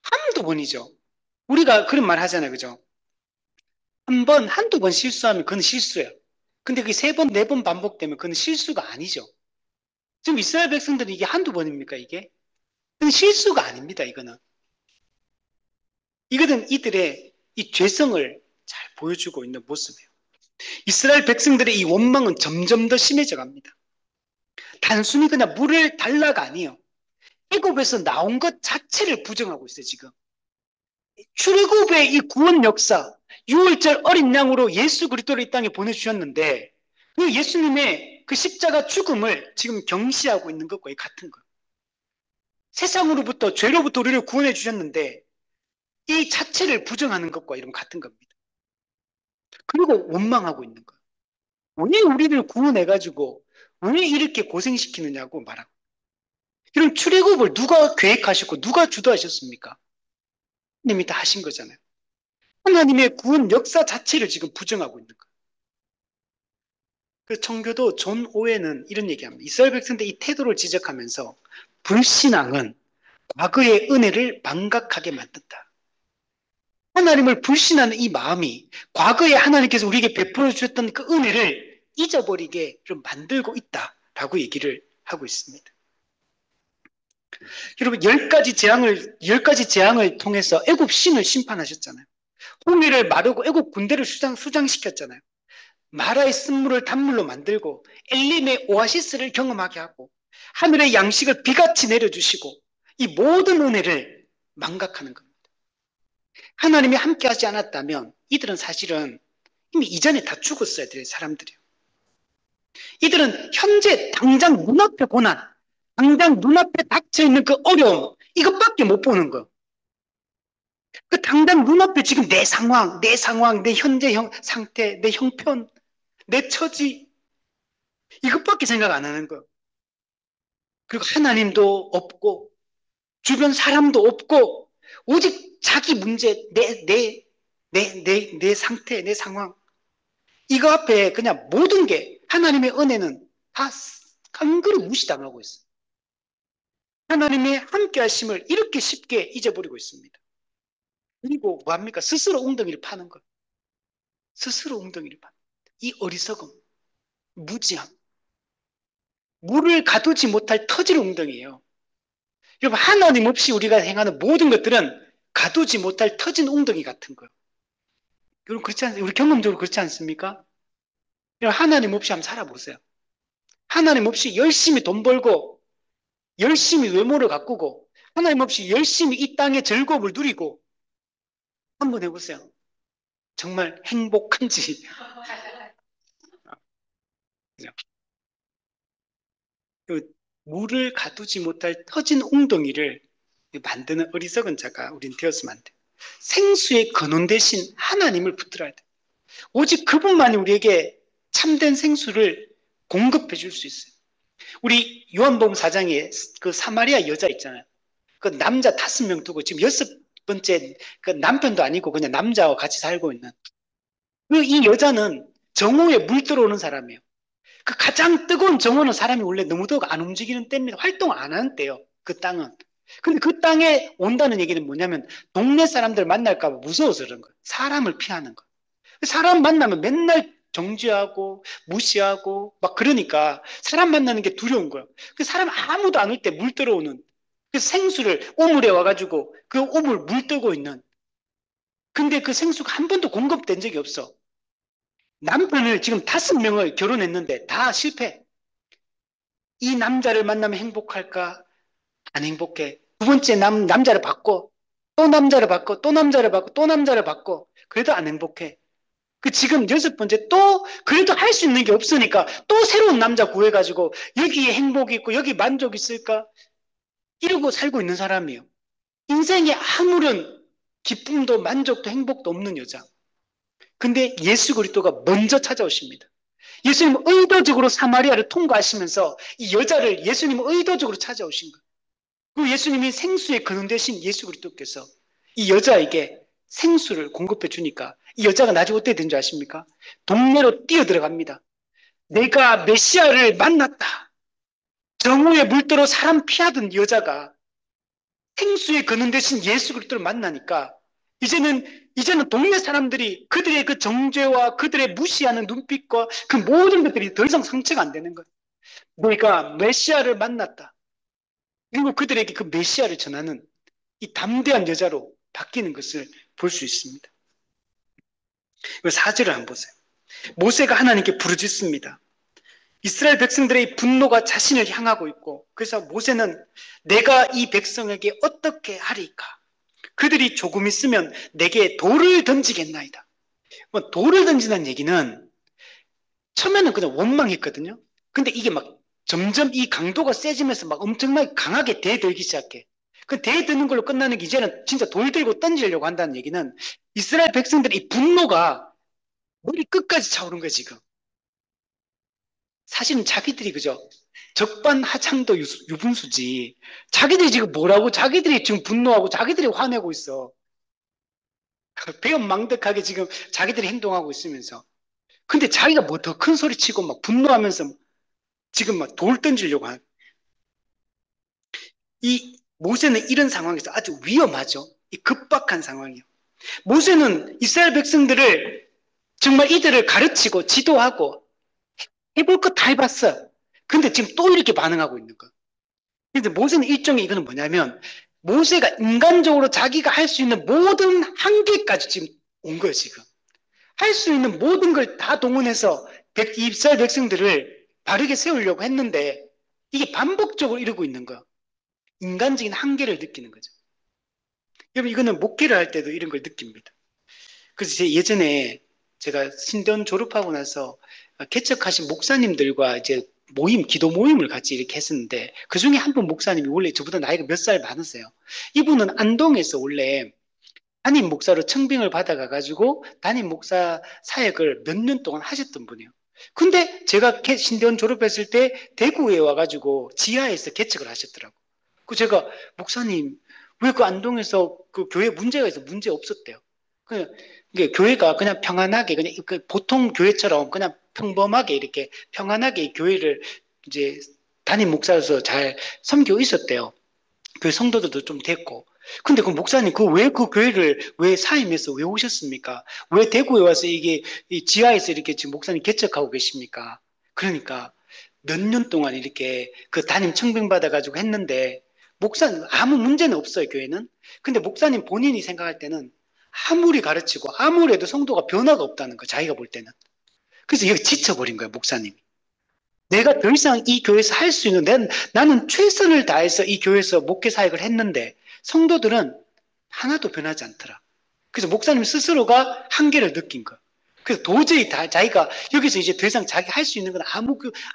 한두 번이죠. 우리가 그런 말 하잖아요. 그죠? 한 번, 한두 번 실수하면 그건 실수예요. 근데 그게 세 번, 네 번 반복되면 그건 실수가 아니죠. 지금 이스라엘 백성들은 이게 한두 번입니까, 이게? 그건 실수가 아닙니다, 이거는. 이거는 이들의 이 죄성을 잘 보여주고 있는 모습이에요. 이스라엘 백성들의 이 원망은 점점 더 심해져 갑니다. 단순히 그냥 물을 달라가 아니에요. 애굽에서 나온 것 자체를 부정하고 있어요, 지금. 출애굽의 이 구원 역사, 6월절 어린 양으로 예수 그리스도를 이 땅에 보내주셨는데 그 예수님의 그 십자가 죽음을 지금 경시하고 있는 것과 같은 거예요. 세상으로부터 죄로부터 우리를 구원해 주셨는데 이 자체를 부정하는 것과 이런 같은 겁니다. 그리고 원망하고 있는 거예요. 왜 우리를 구원해가지고 왜 이렇게 고생시키느냐고 말하고. 이런 출애굽을 누가 계획하셨고 누가 주도하셨습니까? 하나님이 다 하신 거잖아요. 하나님의 구원 역사 자체를 지금 부정하고 있는 거예요. 그 청교도 존 오웬은 이런 얘기합니다. 이스라엘 백성들의 이 태도를 지적하면서 불신앙은 과거의 은혜를 망각하게 만든다. 하나님을 불신하는 이 마음이 과거에 하나님께서 우리에게 베풀어 주셨던 그 은혜를 잊어버리게 좀 만들고 있다라고 얘기를 하고 있습니다. 여러분, 열 가지 재앙을 통해서 애굽 신을 심판하셨잖아요. 홍해를 마르고 애굽 군대를 수장시켰잖아요. 마라의 쓴물을 단물로 만들고 엘림의 오아시스를 경험하게 하고 하늘의 양식을 비같이 내려주시고 이 모든 은혜를 망각하는 겁니다. 하나님이 함께하지 않았다면 이들은 사실은 이미 이전에 다 죽었어야 될 사람들이에요. 이들은 현재 당장 눈앞에 고난, 당장 눈앞에 닥쳐있는 그 어려움 이것밖에 못 보는 거. 그 당장 눈앞에 지금 내 현재 상태, 내 형편, 내 처지 이것밖에 생각 안 하는 거. 그리고 하나님도 없고 주변 사람도 없고 오직 자기 문제, 내 상태, 내 상황 이거 앞에 그냥 모든 게 하나님의 은혜는 다 한 그릇 무시당하고 있어요. 하나님의 함께 하심을 이렇게 쉽게 잊어버리고 있습니다. 그리고 뭐합니까? 스스로 웅덩이를 파는 것. 스스로 웅덩이를 파는 것. 이 어리석음, 무지함, 물을 가두지 못할 터질 웅덩이에요. 여러분, 하나님 없이 우리가 행하는 모든 것들은 가두지 못할 터진 웅덩이 같은 거예요. 여러분, 그렇지 않습니까? 우리 경험적으로 그렇지 않습니까? 여러분, 하나님 없이 한번 살아보세요. 하나님 없이 열심히 돈 벌고, 열심히 외모를 가꾸고, 하나님 없이 열심히 이 땅의 즐거움을 누리고, 한번 해보세요. 정말 행복한지. 그 물을 가두지 못할 터진 웅덩이를 만드는 어리석은 자가 우린 되었으면 안 돼. 생수의 근원 대신 하나님을 붙들어야 돼. 오직 그분만이 우리에게 참된 생수를 공급해 줄 수 있어요. 우리 요한복음 4장에 그 사마리아 여자 있잖아요. 그 남자 5명 두고 지금 6번째 그 남편도 아니고 그냥 남자와 같이 살고 있는 그 이 여자는 정오에 물 들어오는 사람이에요. 그 가장 뜨거운 정오는 사람이 원래 너무 더워 안 움직이는 때입니다. 활동 안 하는 때요. 그 땅은. 근데 그 땅에 온다는 얘기는 뭐냐면 동네 사람들 만날까 봐 무서워서 그런 거예요. 사람을 피하는 거예요. 사람 만나면 맨날 정지하고 무시하고 막 그러니까 사람 만나는 게 두려운 거예요. 그 사람 아무도 안 올 때 물 들어오는 그 생수를 우물에 와가지고 그 우물 물 뜨고 있는 근데 그 생수가 한 번도 공급된 적이 없어. 남편을 지금 5명을 결혼했는데 다 실패. 이 남자를 만나면 행복할까? 안 행복해. 두 번째 남자를 받고 또 남자를 받고 또 남자를 받고 또 남자를 받고 그래도 안 행복해. 그 지금 6번째 또 그래도 할 수 있는 게 없으니까 또 새로운 남자 구해가지고 여기에 행복이 있고 여기 만족이 있을까? 이러고 살고 있는 사람이에요. 인생에 아무런 기쁨도 만족도 행복도 없는 여자. 근데 예수 그리스도가 먼저 찾아오십니다. 예수님은 의도적으로 사마리아를 통과하시면서 이 여자를 예수님은 의도적으로 찾아오신 거예요. 그리고 예수님이 생수의 근원 되신 예수 그리스도께서 이 여자에게 생수를 공급해 주니까 이 여자가 나중에 어떻게 된 줄 아십니까? 동네로 뛰어 들어갑니다. 내가 메시아를 만났다. 정오에 물들어 사람 피하던 여자가 생수의 근원 되신 예수 그리스도를 만나니까 이제는 동네 사람들이 그들의 그 정죄와 그들의 무시하는 눈빛과 그 모든 것들이 더 이상 상처가 안 되는 거예요. 내가 메시아를 만났다. 그리고 그들에게 그 메시아를 전하는 이 담대한 여자로 바뀌는 것을 볼 수 있습니다. 4절을 한번 보세요. 모세가 하나님께 부르짖습니다. 이스라엘 백성들의 분노가 자신을 향하고 있고 그래서 모세는 내가 이 백성에게 어떻게 하리까? 그들이 조금 있으면 내게 돌을 던지겠나이다. 돌을 던지는 얘기는 처음에는 그냥 원망했거든요. 근데 이게 막 점점 이 강도가 세지면서 막 엄청나게 강하게 대들기 시작해. 그 대드는 걸로 끝나는 게 이제는 진짜 돌 들고 던지려고 한다는 얘기는 이스라엘 백성들의 이 분노가 머리 끝까지 차오른 거야, 지금. 사실은 자기들이 그죠? 적반하장도 유분수지. 자기들이 지금 뭐라고 자기들이 지금 분노하고 자기들이 화내고 있어. 배은망덕하게 지금 자기들이 행동하고 있으면서. 근데 자기가 뭐 더 큰 소리 치고 막 분노하면서 지금 막 돌 던지려고 하는. 이 모세는 이런 상황에서 아주 위험하죠. 이 급박한 상황이에요. 모세는 이스라엘 백성들을 정말 이들을 가르치고 지도하고 해볼 거 다 해봤어. 근데 지금 또 이렇게 반응하고 있는 거. 근데 모세는 일종의 이거는 뭐냐면 모세가 인간적으로 자기가 할 수 있는 모든 한계까지 지금 온 거예요, 지금. 할 수 있는 모든 걸 다 동원해서 이스라엘 백성들을 바르게 세우려고 했는데 이게 반복적으로 이러고 있는 거예요. 인간적인 한계를 느끼는 거죠. 여러분 이거는 목회를 할 때도 이런 걸 느낍니다. 그래서 예전에 제가 신대원 졸업하고 나서 개척하신 목사님들과 이제 기도 모임을 같이 이렇게 했었는데 그 중에 한 분 목사님이 원래 저보다 나이가 몇 살 많으세요. 이분은 안동에서 원래 담임 목사로 청빙을 받아가가지고 담임 목사 사역을 몇 년 동안 하셨던 분이에요. 근데 제가 신대원 졸업했을 때 대구에 와가지고 지하에서 개척을 하셨더라고. 그 제가 목사님 왜 그 안동에서 그 교회 문제가 있어 문제 없었대요. 그냥 교회가 그냥 평안하게 그냥 보통 교회처럼 그냥 평범하게 이렇게 평안하게 교회를 이제 담임 목사로서 잘 섬기고 있었대요. 교회 성도들도 좀 됐고. 근데 그 목사님 왜 그 교회를 왜 사임해서 왜 오셨습니까? 왜 대구에 와서 이게 이 지하에서 이렇게 지금 목사님 개척하고 계십니까? 그러니까 몇 년 동안 이렇게 그 담임 청빙 받아가지고 했는데 목사님 아무 문제는 없어요, 교회는. 근데 목사님 본인이 생각할 때는 아무리 가르치고 아무리 해도 성도가 변화가 없다는 거 자기가 볼 때는. 그래서 여기 지쳐버린 거예요, 목사님이. 내가 더 이상 이 교회에서 할 수 있는 나는 최선을 다해서 이 교회에서 목회 사역을 했는데 성도들은 하나도 변하지 않더라. 그래서 목사님 스스로가 한계를 느낀 거예요. 그래서 도저히 자기가 여기서 이제 더 이상 자기 할 수 있는 건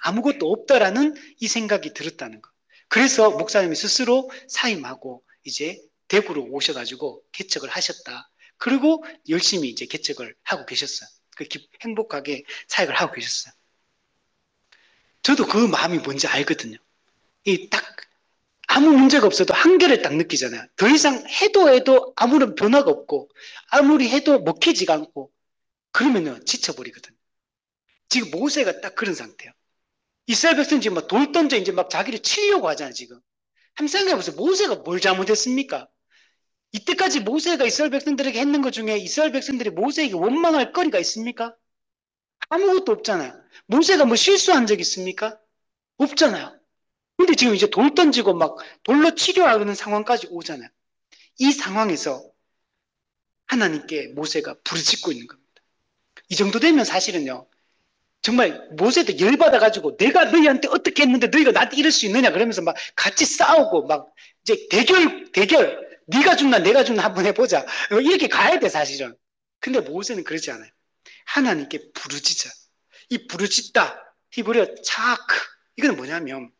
아무것도 없다라는 이 생각이 들었다는 거. 그래서 목사님이 스스로 사임하고 이제 대구로 오셔가지고 개척을 하셨다. 그리고 열심히 이제 개척을 하고 계셨어요. 행복하게 사역을 하고 계셨어요. 저도 그 마음이 뭔지 알거든요. 이 딱 아무 문제가 없어도 한계를 딱 느끼잖아요. 더 이상 해도 아무런 변화가 없고 아무리 해도 먹히지가 않고 그러면은 지쳐버리거든요. 지금 모세가 딱 그런 상태예요. 이스라엘 백성 지금 막 돌 던져 이제 막 자기를 치려고 하잖아요, 지금. 한번 생각해보세요. 모세가 뭘 잘못했습니까? 이때까지 모세가 이스라엘 백성들에게 했는 것 중에 이스라엘 백성들이 모세에게 원망할 거리가 있습니까? 아무것도 없잖아요. 모세가 뭐 실수한 적 있습니까? 없잖아요. 근데 지금 이제 돌 던지고 막 돌로 치료하는 상황까지 오잖아요. 이 상황에서 하나님께 모세가 부르짖고 있는 겁니다. 이 정도 되면 사실은요, 정말 모세도 열받아가지고 내가 너희한테 어떻게 했는데 너희가 나한테 이럴 수 있느냐 그러면서 막 같이 싸우고 막 이제 대결 네가 죽나 내가 죽나 한번 해보자 이렇게 가야 돼 사실은. 근데 모세는 그러지 않아요. 하나님께 부르짖어. 이 부르짖다 히브리어 차크 이건 뭐냐면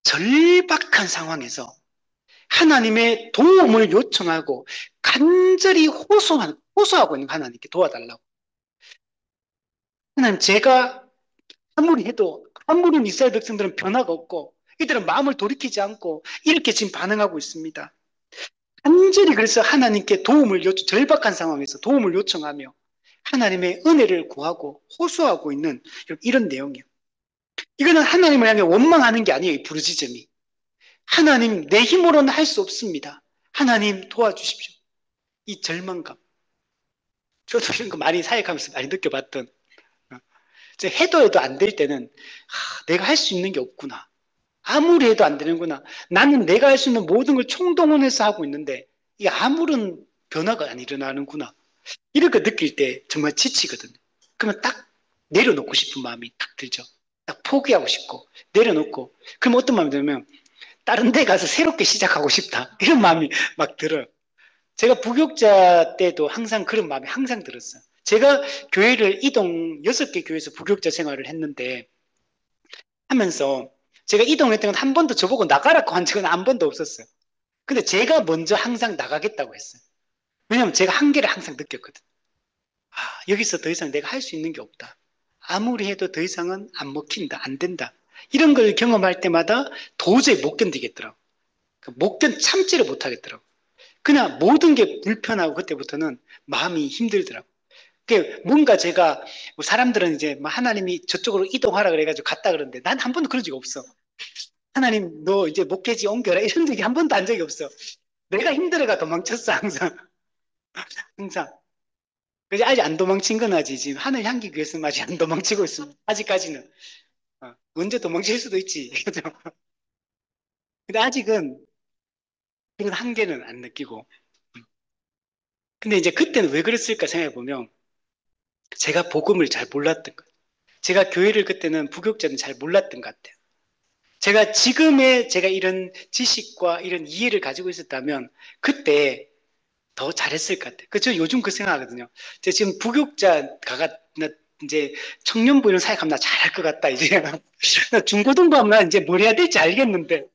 절박한 상황에서 하나님의 도움을 요청하고 간절히 호소하고 있는 하나님께 도와달라고. 하나님 제가 아무리 해도 아무리 이스라엘 백성들은 변화가 없고 이들은 마음을 돌이키지 않고 이렇게 지금 반응하고 있습니다. 간절히 그래서 하나님께 절박한 상황에서 도움을 요청하며 하나님의 은혜를 구하고 호소하고 있는 이런 내용이에요. 이거는 하나님을 향해 원망하는 게 아니에요. 이 부르짖음이. 하나님 내 힘으로는 할 수 없습니다. 하나님 도와주십시오. 이 절망감. 저도 이런 거 많이 사역하면서 많이 느껴봤던 해도 안 될 때는 내가 할 수 있는 게 없구나. 아무리 해도 안 되는구나. 나는 내가 할 수 있는 모든 걸 총동원해서 하고 있는데 이게 아무런 변화가 안 일어나는구나. 이렇게 느낄 때 정말 지치거든요. 그러면 딱 내려놓고 싶은 마음이 딱 들죠. 딱 포기하고 싶고 내려놓고 그럼 어떤 마음이 들면 다른 데 가서 새롭게 시작하고 싶다. 이런 마음이 막 들어요. 제가 부교육자 때도 항상 그런 마음이 항상 들었어요. 제가 교회를 6개 교회에서 부교육자 생활을 했는데 하면서 제가 이동했던 건 한 번도 저보고 나가라고 한 적은 한 번도 없었어요. 근데 제가 먼저 항상 나가겠다고 했어요. 왜냐하면 제가 한계를 항상 느꼈거든. 여기서 더 이상 내가 할 수 있는 게 없다. 아무리 해도 더 이상은 안 먹힌다, 안 된다. 이런 걸 경험할 때마다 도저히 못 견디겠더라고. 참지를 못 하겠더라고. 그냥 모든 게 불편하고 그때부터는 마음이 힘들더라고. 뭔가 제가 사람들은 이제 하나님이 저쪽으로 이동하라 그래가지고 갔다 그러는데 난 한 번도 그런 적이 없어. 하나님 너 이제 목회지 옮겨라 이런 적이 한 번도 한 적이 없어. 내가 힘들어가 도망쳤어 항상. 항상. 그래서 아직 안 도망친 건 아직 지금 하늘 향기 위해서 아직 안 도망치고 있습니다. 아직까지는. 언제 도망칠 수도 있지. 근데 아직은 그런 한계는 안 느끼고. 근데 이제 그때는 왜 그랬을까 생각해 보면 제가 복음을 잘 몰랐던 것. 제가 교회를 그때는 부교육자는 잘 몰랐던 것 같아요. 제가 이런 지식과 이런 이해를 가지고 있었다면 그때 더 잘했을 것 같아요. 저 요즘 그 생각하거든요. 제가 지금 부교육자가 이제 청년부 이런 사역하면 나 잘할 것 같다, 이제. 중고등부 하면 나 이제 뭘 해야 될지 알겠는데.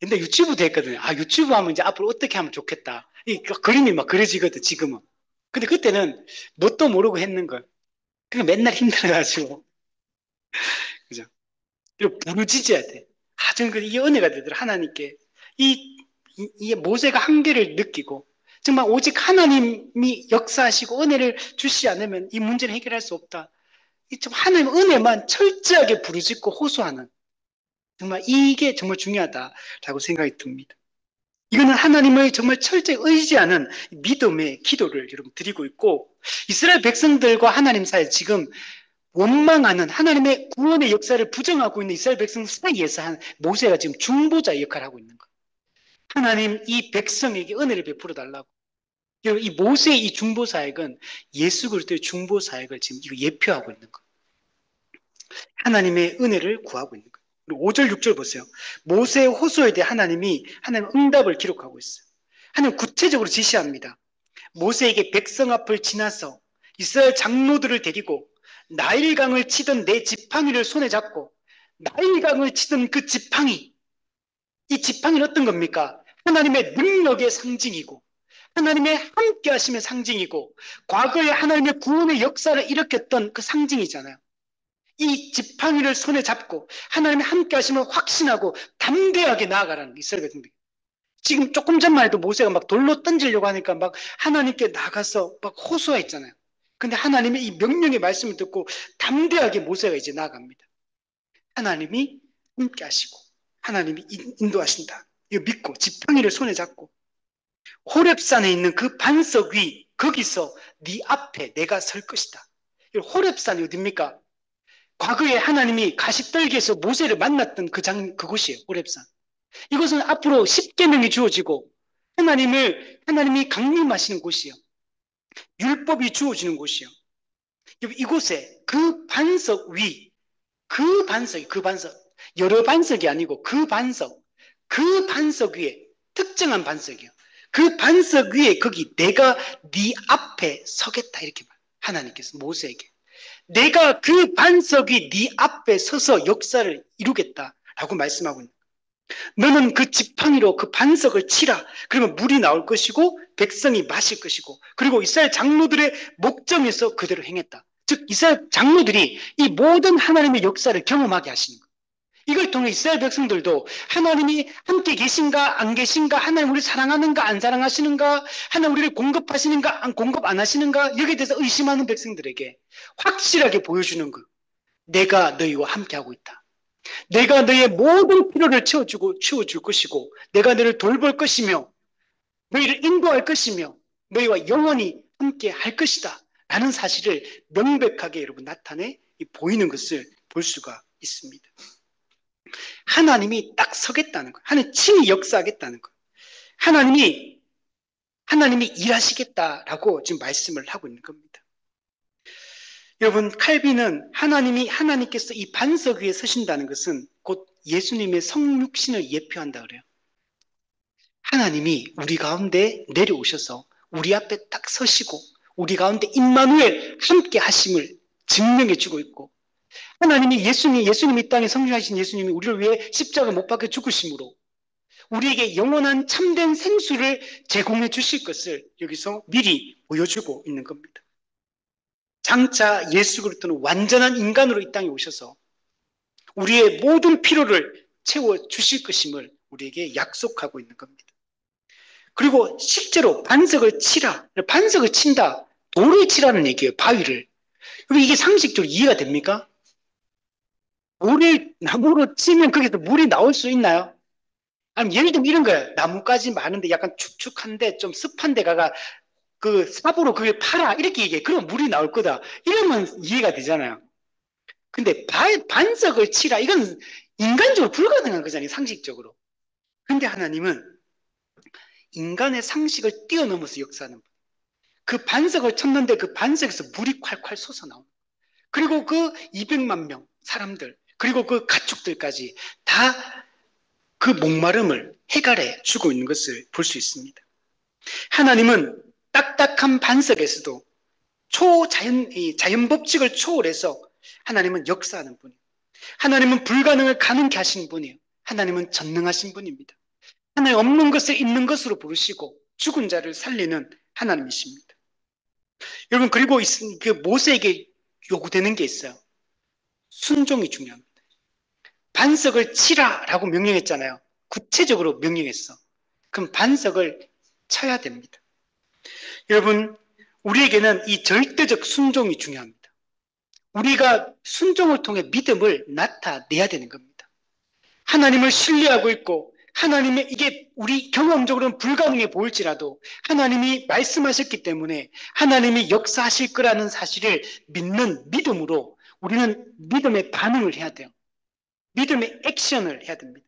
근데 유튜브도 했거든요. 유튜브 하면 이제 앞으로 어떻게 하면 좋겠다. 그림이 막 그려지거든, 지금은. 근데 그때는 뭣도 모르고 했는 걸. 그러니까 맨날 힘들어가지고. 그죠? 그리고 부르짖어야 돼. 저는 이 은혜가 되더라, 하나님께. 이 모세가 한계를 느끼고, 정말 오직 하나님이 역사하시고 은혜를 주시지 않으면 이 문제를 해결할 수 없다. 좀 하나님 은혜만 철저하게 부르짖고 호소하는, 정말 이게 정말 중요하다라고 생각이 듭니다. 이거는 하나님을 정말 철저히 의지하는 믿음의 기도를 여러분 드리고 있고, 이스라엘 백성들과 하나님 사이에 지금 원망하는 하나님의 구원의 역사를 부정하고 있는 이스라엘 백성 사이에서 모세가 지금 중보자 역할을 하고 있는 거예요. 하나님 이 백성에게 은혜를 베풀어 달라고. 이 모세의 이 중보 사역은 예수 그리스도의 중보 사역을 지금 이거 예표하고 있는 거예요. 하나님의 은혜를 구하고 있는 거예요. 그리고 5절 6절 보세요. 모세의 호소에 대해 하나님 응답을 기록하고 있어요. 하나님 구체적으로 지시합니다. 모세에게 백성 앞을 지나서 이스라엘 장로들을 데리고 나일강을 치던 내 지팡이를 손에 잡고 나일강을 치던 그 지팡이, 이 지팡이는 어떤 겁니까? 하나님의 능력의 상징이고 하나님의 함께 하심의 상징이고 과거에 하나님의 구원의 역사를 일으켰던 그 상징이잖아요. 이 지팡이를 손에 잡고 하나님의 함께 하심을 확신하고 담대하게 나아가라는 이스라엘 백성들. 지금 조금 전만 해도 모세가 막 돌로 던지려고 하니까 막 하나님께 나가서 막 호소했잖아요. 근데 하나님의 이 명령의 말씀을 듣고 담대하게 모세가 이제 나아갑니다. 하나님이 함께 하시고 하나님이 인도하신다. 이거 믿고 지팡이를 손에 잡고 호렙산에 있는 그 반석 위 거기서 네 앞에 내가 설 것이다. 호렙산이 어딥니까? 과거에 하나님이 가시떨기에서 모세를 만났던 그곳이에요. 호렙산. 이것은 앞으로 십계명이 주어지고 하나님이 강림하시는 곳이요. 율법이 주어지는 곳이요. 이곳에 그 반석 위, 그 반석, 여러 반석이 아니고 그 반석 위에 특정한 반석이요. 그 반석 위에 거기 내가 네 앞에 서겠다 이렇게 말. 하나님께서 모세에게 내가 그 반석이 네 앞에 서서 역사를 이루겠다라고 말씀하고 있는. 너는 그 지팡이로 그 반석을 치라. 그러면 물이 나올 것이고 백성이 마실 것이고 그리고 이스라엘 장로들의 목전에서 그대로 행했다. 즉 이스라엘 장로들이 이 모든 하나님의 역사를 경험하게 하시는 거예요. 이걸 통해 이스라엘 백성들도 하나님이 함께 계신가 안 계신가, 하나님 우리를 사랑하는가 안 사랑하시는가, 하나님 우리를 공급하시는가 공급 안 하시는가, 여기에 대해서 의심하는 백성들에게 확실하게 보여주는 것. 내가 너희와 함께하고 있다. 내가 너희의 모든 필요를 채워줄 것이고 내가 너희를 돌볼 것이며 너희를 인도할 것이며 너희와 영원히 함께 할 것이다 라는 사실을 명백하게 여러분 나타내 보이는 것을 볼 수가 있습니다. 하나님이 딱 서겠다는 거예요. 하나님 친히 역사하겠다는 거예요. 하나님이 일하시겠다라고 지금 말씀을 하고 있는 겁니다. 여러분, 칼빈은 하나님께서 이 반석 위에 서신다는 것은 곧 예수님의 성육신을 예표한다 그래요. 하나님이 우리 가운데 내려오셔서 우리 앞에 딱 서시고 우리 가운데 임마누엘 함께 하심을 증명해 주고 있고, 예수님이 이 땅에 성육하신 예수님이 우리를 위해 십자가 못 박혀 죽으심으로 우리에게 영원한 참된 생수를 제공해 주실 것을 여기서 미리 보여주고 있는 겁니다. 장차 예수 그리스도는 완전한 인간으로 이 땅에 오셔서 우리의 모든 필요를 채워 주실 것임을 우리에게 약속하고 있는 겁니다. 그리고 실제로 반석을 친다. 돌을 치라는 얘기예요. 바위를. 이게 상식적으로 이해가 됩니까? 돌을 나무로 치면 거기서 물이 나올 수 있나요? 아니면 예를 들면 이런 거예요. 나뭇가지 많은데 약간 축축한데 좀 습한 데다가 그 삽으로 그걸 팔아 이렇게 얘기해. 그럼 물이 나올 거다. 이러면 이해가 되잖아요. 근데 반석을 치라 이건 인간적으로 불가능한 거잖아요. 상식적으로. 근데 하나님은 인간의 상식을 뛰어넘어서 역사하는, 그 반석을 쳤는데 그 반석에서 물이 콸콸 솟아나오는, 그리고 그 200만 명 사람들 그리고 그 가축들까지 다 그 목마름을 해결해 주고 있는 것을 볼 수 있습니다. 하나님은 딱딱한 반석에서도 자연 법칙을 초월해서 하나님은 역사하는 분이에요. 하나님은 불가능을 가능케 하시는 분이에요. 하나님은 전능하신 분입니다. 하나님 없는 것을 있는 것으로 부르시고 죽은 자를 살리는 하나님이십니다. 여러분, 그리고 그 모세에게 요구되는 게 있어요. 순종이 중요합니다. 반석을 치라라고 명령했잖아요. 구체적으로 명령했어. 그럼 반석을 쳐야 됩니다. 여러분, 우리에게는 이 절대적 순종이 중요합니다. 우리가 순종을 통해 믿음을 나타내야 되는 겁니다. 하나님을 신뢰하고 있고 이게 우리 경험적으로는 불가능해 보일지라도 하나님이 말씀하셨기 때문에 하나님이 역사하실 거라는 사실을 믿는 믿음으로 우리는 믿음의 반응을 해야 돼요. 믿음의 액션을 해야 됩니다.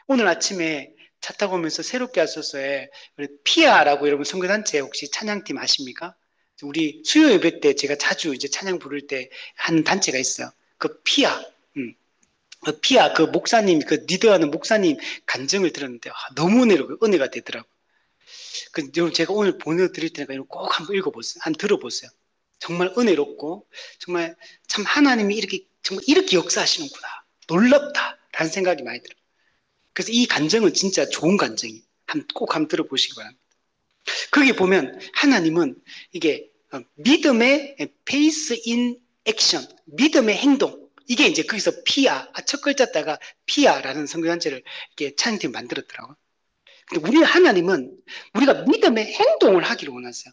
오늘 아침에 차 타고 오면서 새롭게 하소서에 우리 피아라고 여러분 선교단체 혹시 찬양팀 아십니까? 우리 수요 예배 때 제가 자주 이제 찬양 부를 때 한 단체가 있어요. 그 피아, 그 목사님, 그 리더하는 목사님 간증을 들었는데 너무 은혜가 되더라고요. 여러분 제가 오늘 보내드릴 테니까 꼭 한번 읽어보세요. 한번 들어보세요. 정말 은혜롭고 정말 참 하나님이 이렇게 역사하시는구나. 놀랍다라는 생각이 많이 들어요. 그래서 이 간증은 진짜 좋은 간증이에요. 꼭 한번 들어보시기 바랍니다. 거기 보면 하나님은 이게 믿음의 페이스 인 액션, 믿음의 행동, 이게 이제 거기서 피아, 첫 글자다가 피아라는 성경단체를 이렇게 찬양팀 만들었더라고요. 근데 우리 하나님은 우리가 믿음의 행동을 하기를 원하세요.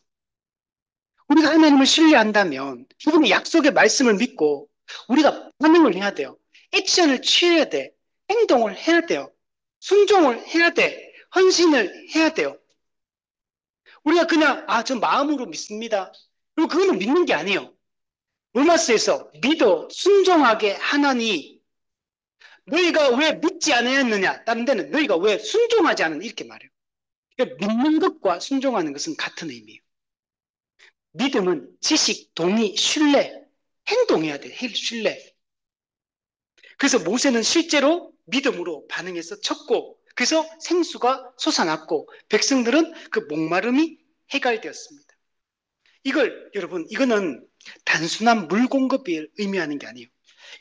우리가 하나님을 신뢰한다면 그분의 약속의 말씀을 믿고 우리가 반응을 해야 돼요. 액션을 취해야 돼. 행동을 해야 돼요. 순종을 해야 돼. 헌신을 해야 돼요. 우리가 그냥 저 마음으로 믿습니다. 그리고 그거는 믿는 게 아니에요. 로마서에서 믿어 순종하게 하나니 너희가 왜 믿지 않았느냐? 다른 데는 너희가 왜 순종하지 않느냐? 이렇게 말해요. 그러니까 믿는 것과 순종하는 것은 같은 의미예요. 믿음은 지식, 동의, 신뢰, 행동해야 돼. 신뢰. 그래서 모세는 실제로 믿음으로 반응해서 쳤고, 그래서 생수가 솟아났고, 백성들은 그 목마름이 해결되었습니다. 여러분, 이거는 단순한 물 공급을 의미하는 게 아니에요.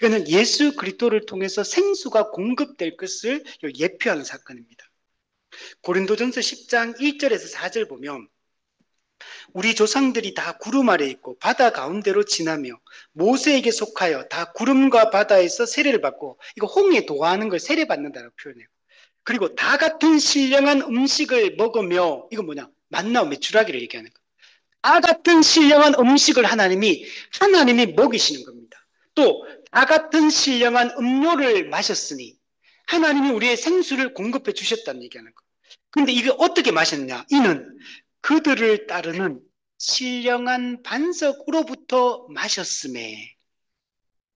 이거는 예수 그리스도를 통해서 생수가 공급될 것을 예표하는 사건입니다. 고린도전서 10장 1절에서 4절 보면 우리 조상들이 다 구름 아래 있고 바다 가운데로 지나며 모세에게 속하여 다 구름과 바다에서 세례를 받고, 이거 홍해 도하는 걸 세례받는다고 표현해요. 그리고 다 같은 신령한 음식을 먹으며, 이거 뭐냐? 만나와 메추라기를 얘기하는 거예요. 다 같은 신령한 음식을 하나님이 먹이시는 겁니다. 또 다 같은 신령한 음료를 마셨으니 하나님이 우리의 생수를 공급해 주셨다는 얘기하는 거예요. 그런데 이게 어떻게 마셨냐? 이는 그들을 따르는 신령한 반석으로부터 마셨음에.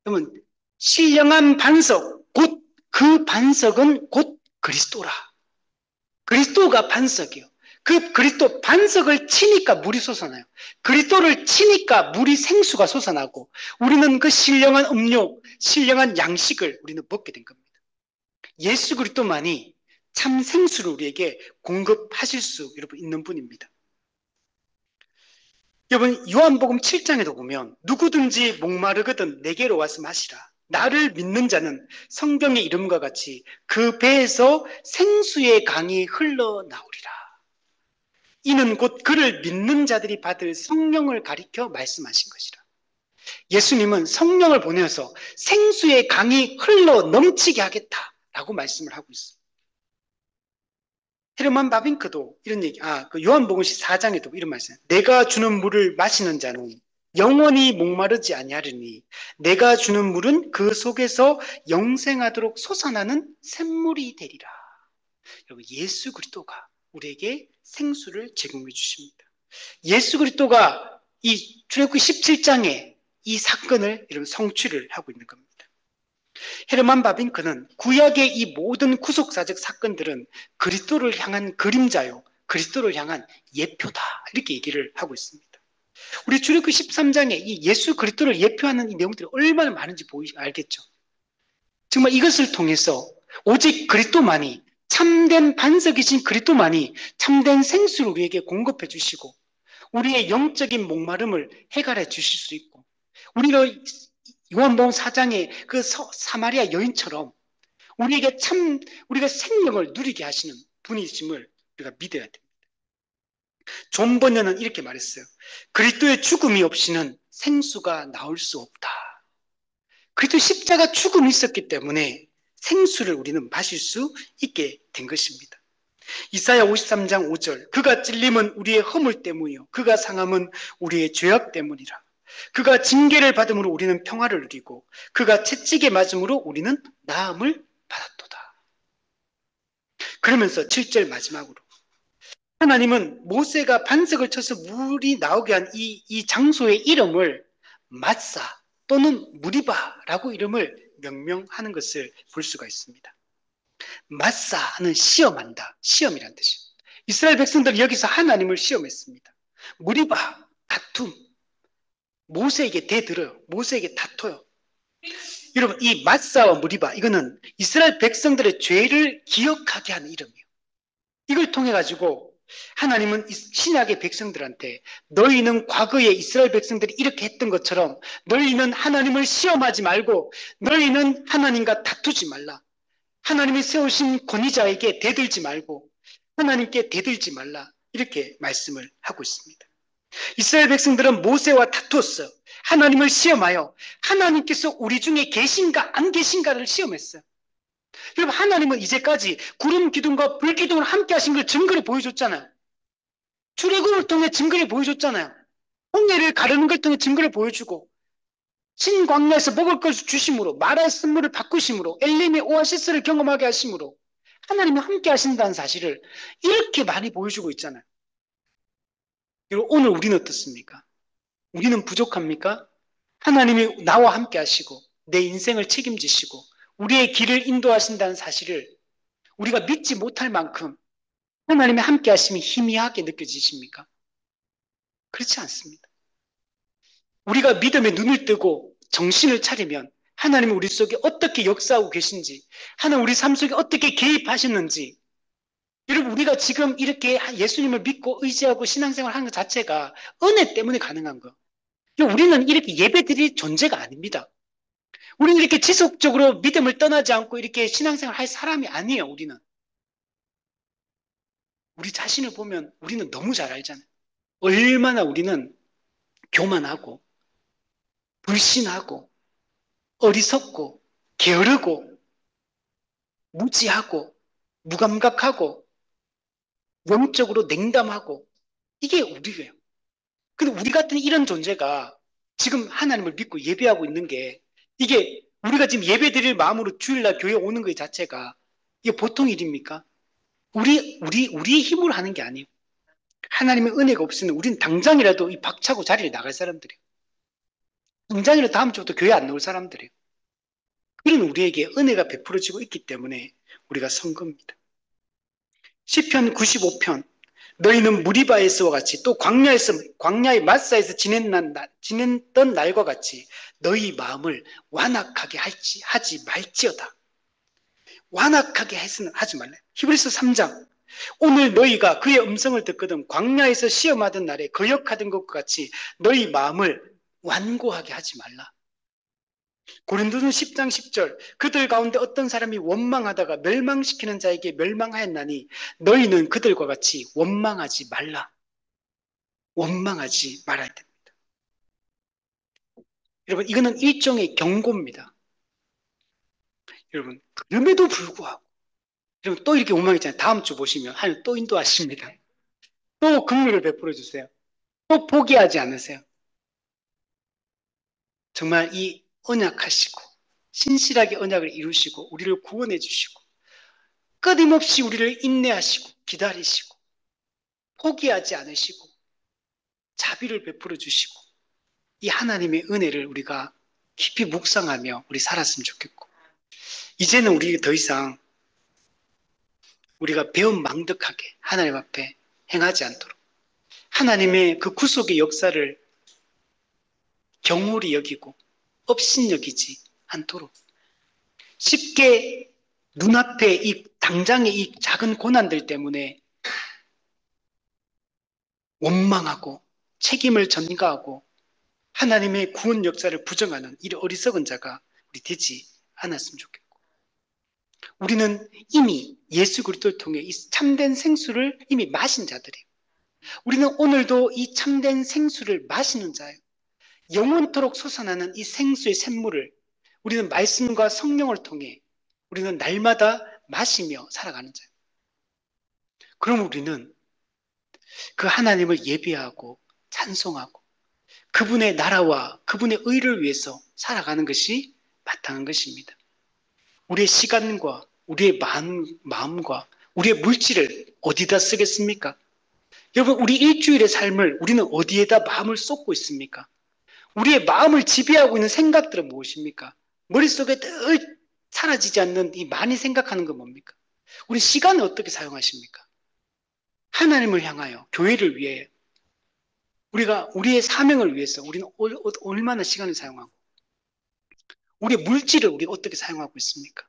그러면 신령한 반석, 곧 그 반석은 곧 그리스도라. 그리스도가 반석이에요. 그 그리스도 반석을 치니까 물이 솟아나요. 그리스도를 치니까 물이 생수가 솟아나고 우리는 그 신령한 음료, 신령한 양식을 우리는 먹게 된 겁니다. 예수 그리스도만이 참 생수를 우리에게 공급하실 수 있는 분입니다. 여러분, 요한복음 7장에도 보면 누구든지 목마르거든 내게로 와서 마시라. 나를 믿는 자는 성경의 이름과 같이 그 배에서 생수의 강이 흘러나오리라. 이는 곧 그를 믿는 자들이 받을 성령을 가리켜 말씀하신 것이라. 예수님은 성령을 보내서 생수의 강이 흘러 넘치게 하겠다라고 말씀을 하고 있습니다. 헤르만 바빙크도 이런 얘기, 그 요한복음 4장에도 이런 말씀, 내가 주는 물을 마시는 자는 영원히 목마르지 아니하리니 내가 주는 물은 그 속에서 영생하도록 솟아나는 샘물이 되리라. 여러분, 예수 그리스도가 우리에게 생수를 제공해 주십니다. 예수 그리스도가 이 출애굽기 17장에 이 사건을 여러분 성취를 하고 있는 겁니다. 헤르만 바빙크는 구약의 이 모든 구속사적 사건들은 그리스도를 향한 그림자요, 그리스도를 향한 예표다, 이렇게 얘기를 하고 있습니다. 우리 출애굽기 13장에 이 예수 그리스도를 예표하는 이 내용들이 얼마나 많은지 알겠죠? 정말 이것을 통해서 오직 그리스도만이, 참된 반석이신 그리스도만이 참된 생수를 우리에게 공급해 주시고 우리의 영적인 목마름을 해결해 주실 수 있고, 우리가 요한복음 4장의 그 사마리아 여인처럼 우리가 생명을 누리게 하시는 분이심을 우리가 믿어야 됩니다. 존 번연은 이렇게 말했어요. 그리스도의 죽음이 없이는 생수가 나올 수 없다. 그리스도 십자가 죽음이 있었기 때문에 생수를 우리는 마실 수 있게 된 것입니다. 이사야 53장 5절, 그가 찔림은 우리의 허물 때문이요 그가 상함은 우리의 죄악 때문이라. 그가 징계를 받음으로 우리는 평화를 누리고 그가 채찍에 맞음으로 우리는 나음을 받았도다. 그러면서 7절 마지막으로 하나님은 모세가 반석을 쳐서 물이 나오게 한 이 장소의 이름을 마사 또는 무리바라고 이름을 명명하는 것을 볼 수가 있습니다. 마사는 시험한다, 시험이란 뜻이에요. 이스라엘 백성들은 여기서 하나님을 시험했습니다. 무리바, 다툼, 모세에게 대들어요. 모세에게 다퉈요. 여러분, 이 마사와 무리바, 이거는 이스라엘 백성들의 죄를 기억하게 하는 이름이에요. 이걸 통해 가지고 하나님은 신약의 백성들한테 너희는 과거에 이스라엘 백성들이 이렇게 했던 것처럼 너희는 하나님을 시험하지 말고 너희는 하나님과 다투지 말라. 하나님이 세우신 권위자에게 대들지 말고 하나님께 대들지 말라. 이렇게 말씀을 하고 있습니다. 이스라엘 백성들은 모세와 다투었어요. 하나님을 시험하여 하나님께서 우리 중에 계신가 안 계신가를 시험했어요. 여러분, 하나님은 이제까지 구름 기둥과 불 기둥을 함께 하신 걸 증거를 보여줬잖아요. 출애굽을 통해 증거를 보여줬잖아요. 홍해를 가르는 걸 통해 증거를 보여주고, 신광야에서 먹을 것을 주심으로, 마라의 쓴물을 바꾸심으로, 엘림의 오아시스를 경험하게 하심으로 하나님이 함께 하신다는 사실을 이렇게 많이 보여주고 있잖아요. 여러분, 오늘 우리는 어떻습니까? 우리는 부족합니까? 하나님이 나와 함께 하시고 내 인생을 책임지시고 우리의 길을 인도하신다는 사실을 우리가 믿지 못할 만큼 하나님의 함께 하심이 희미하게 느껴지십니까? 그렇지 않습니다. 우리가 믿음의 눈을 뜨고 정신을 차리면 하나님은 우리 속에 어떻게 역사하고 계신지, 하나님 우리 삶 속에 어떻게 개입하셨는지, 여러분, 우리가 지금 이렇게 예수님을 믿고 의지하고 신앙생활 하는 것 자체가 은혜 때문에 가능한 거. 우리는 이렇게 예배드릴 존재가 아닙니다. 우리는 이렇게 지속적으로 믿음을 떠나지 않고 이렇게 신앙생활 할 사람이 아니에요, 우리는. 우리 자신을 보면 우리는 너무 잘 알잖아요. 얼마나 우리는 교만하고, 불신하고, 어리석고, 게으르고, 무지하고, 무감각하고, 영적으로 냉담하고, 이게 우리예요. 근데 우리 같은 이런 존재가 지금 하나님을 믿고 예배하고 있는 게, 이게 우리가 지금 예배 드릴 마음으로 주일날 교회 오는 것 자체가 이게 보통 일입니까? 우리의 힘으로 하는 게 아니에요. 하나님의 은혜가 없으면 우리는 당장이라도 이 박차고 자리를 나갈 사람들이에요. 당장이라도 다음 주부터 교회 안 나올 사람들이에요. 그런 우리에게 은혜가 베풀어지고 있기 때문에 우리가 선 겁니다. 시편 95편, 너희는 무리바에서와 같이 또 광야의 마사에서 지냈던 날과 같이 너희 마음을 완악하게 하지 말지어다. 완악하게 하지 말래. 히브리서 3장, 오늘 너희가 그의 음성을 듣거든 광야에서 시험하던 날에 거역하던 것과 같이 너희 마음을 완고하게 하지 말라. 고린도전 10장 10절, 그들 가운데 어떤 사람이 원망하다가 멸망시키는 자에게 멸망하였나니 너희는 그들과 같이 원망하지 말라. 원망하지 말아야 됩니다. 여러분, 이거는 일종의 경고입니다. 여러분, 그럼에도 불구하고 여러분, 또 이렇게 원망했잖아요. 다음 주 보시면 하나님 또 인도하십니다. 또 긍휼을 베풀어 주세요. 또 포기하지 않으세요. 정말 이 언약하시고 신실하게 언약을 이루시고 우리를 구원해 주시고 끊임없이 우리를 인내하시고 기다리시고 포기하지 않으시고 자비를 베풀어 주시고 이 하나님의 은혜를 우리가 깊이 묵상하며 우리 살았으면 좋겠고, 이제는 우리 더 이상 우리가 배은망덕하게 하나님 앞에 행하지 않도록 하나님의 그 구속의 역사를 경홀히 여기고 업신여기지 않도록 쉽게 눈앞에 이 당장의 이 작은 고난들 때문에 원망하고 책임을 전가하고 하나님의 구원 역사를 부정하는 이 어리석은 자가 우리 되지 않았으면 좋겠고, 우리는 이미 예수 그리스도를 통해 이 참된 생수를 이미 마신 자들이에요. 우리는 오늘도 이 참된 생수를 마시는 자예요. 영원토록 솟아나는 이 생수의 샘물을 우리는 말씀과 성령을 통해 우리는 날마다 마시며 살아가는 자예요. 그럼 우리는 그 하나님을 예배하고 찬송하고 그분의 나라와 그분의 의를 위해서 살아가는 것이 바탕한 것입니다. 우리의 시간과 우리의 마음과 우리의 물질을 어디다 쓰겠습니까? 여러분, 우리 일주일의 삶을 우리는 어디에다 마음을 쏟고 있습니까? 우리의 마음을 지배하고 있는 생각들은 무엇입니까? 머릿속에 늘 사라지지 않는 이 많이 생각하는 건 뭡니까? 우리 시간을 어떻게 사용하십니까? 하나님을 향하여 교회를 위해 우리가 우리의 사명을 위해서 우리는 얼마나 시간을 사용하고 우리의 물질을 우리가 어떻게 사용하고 있습니까?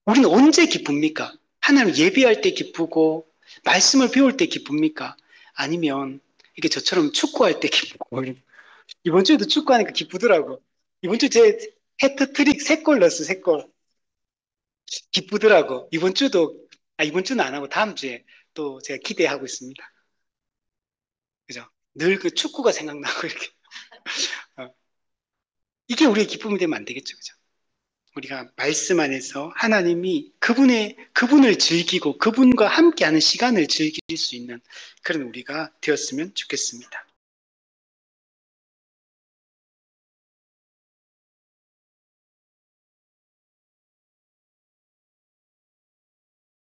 우리는 언제 기쁩니까? 하나님 예배할 때 기쁘고 말씀을 배울 때 기쁩니까? 아니면 이게 저처럼 축구할 때 기쁘고, 이번 주에도 축구하니까 기쁘더라고. 이번 주 제 해트트릭 3골 넣었어, 3골. 기쁘더라고. 이번 주도 이번 주는 안 하고 다음 주에 또 제가 기대하고 있습니다. 그죠? 늘 그 축구가 생각나고 이렇게. 어, 이게 우리의 기쁨이 되면 안 되겠죠. 그죠? 우리가 말씀 안에서 하나님이 그분을 즐기고 그분과 함께하는 시간을 즐길 수 있는 그런 우리가 되었으면 좋겠습니다.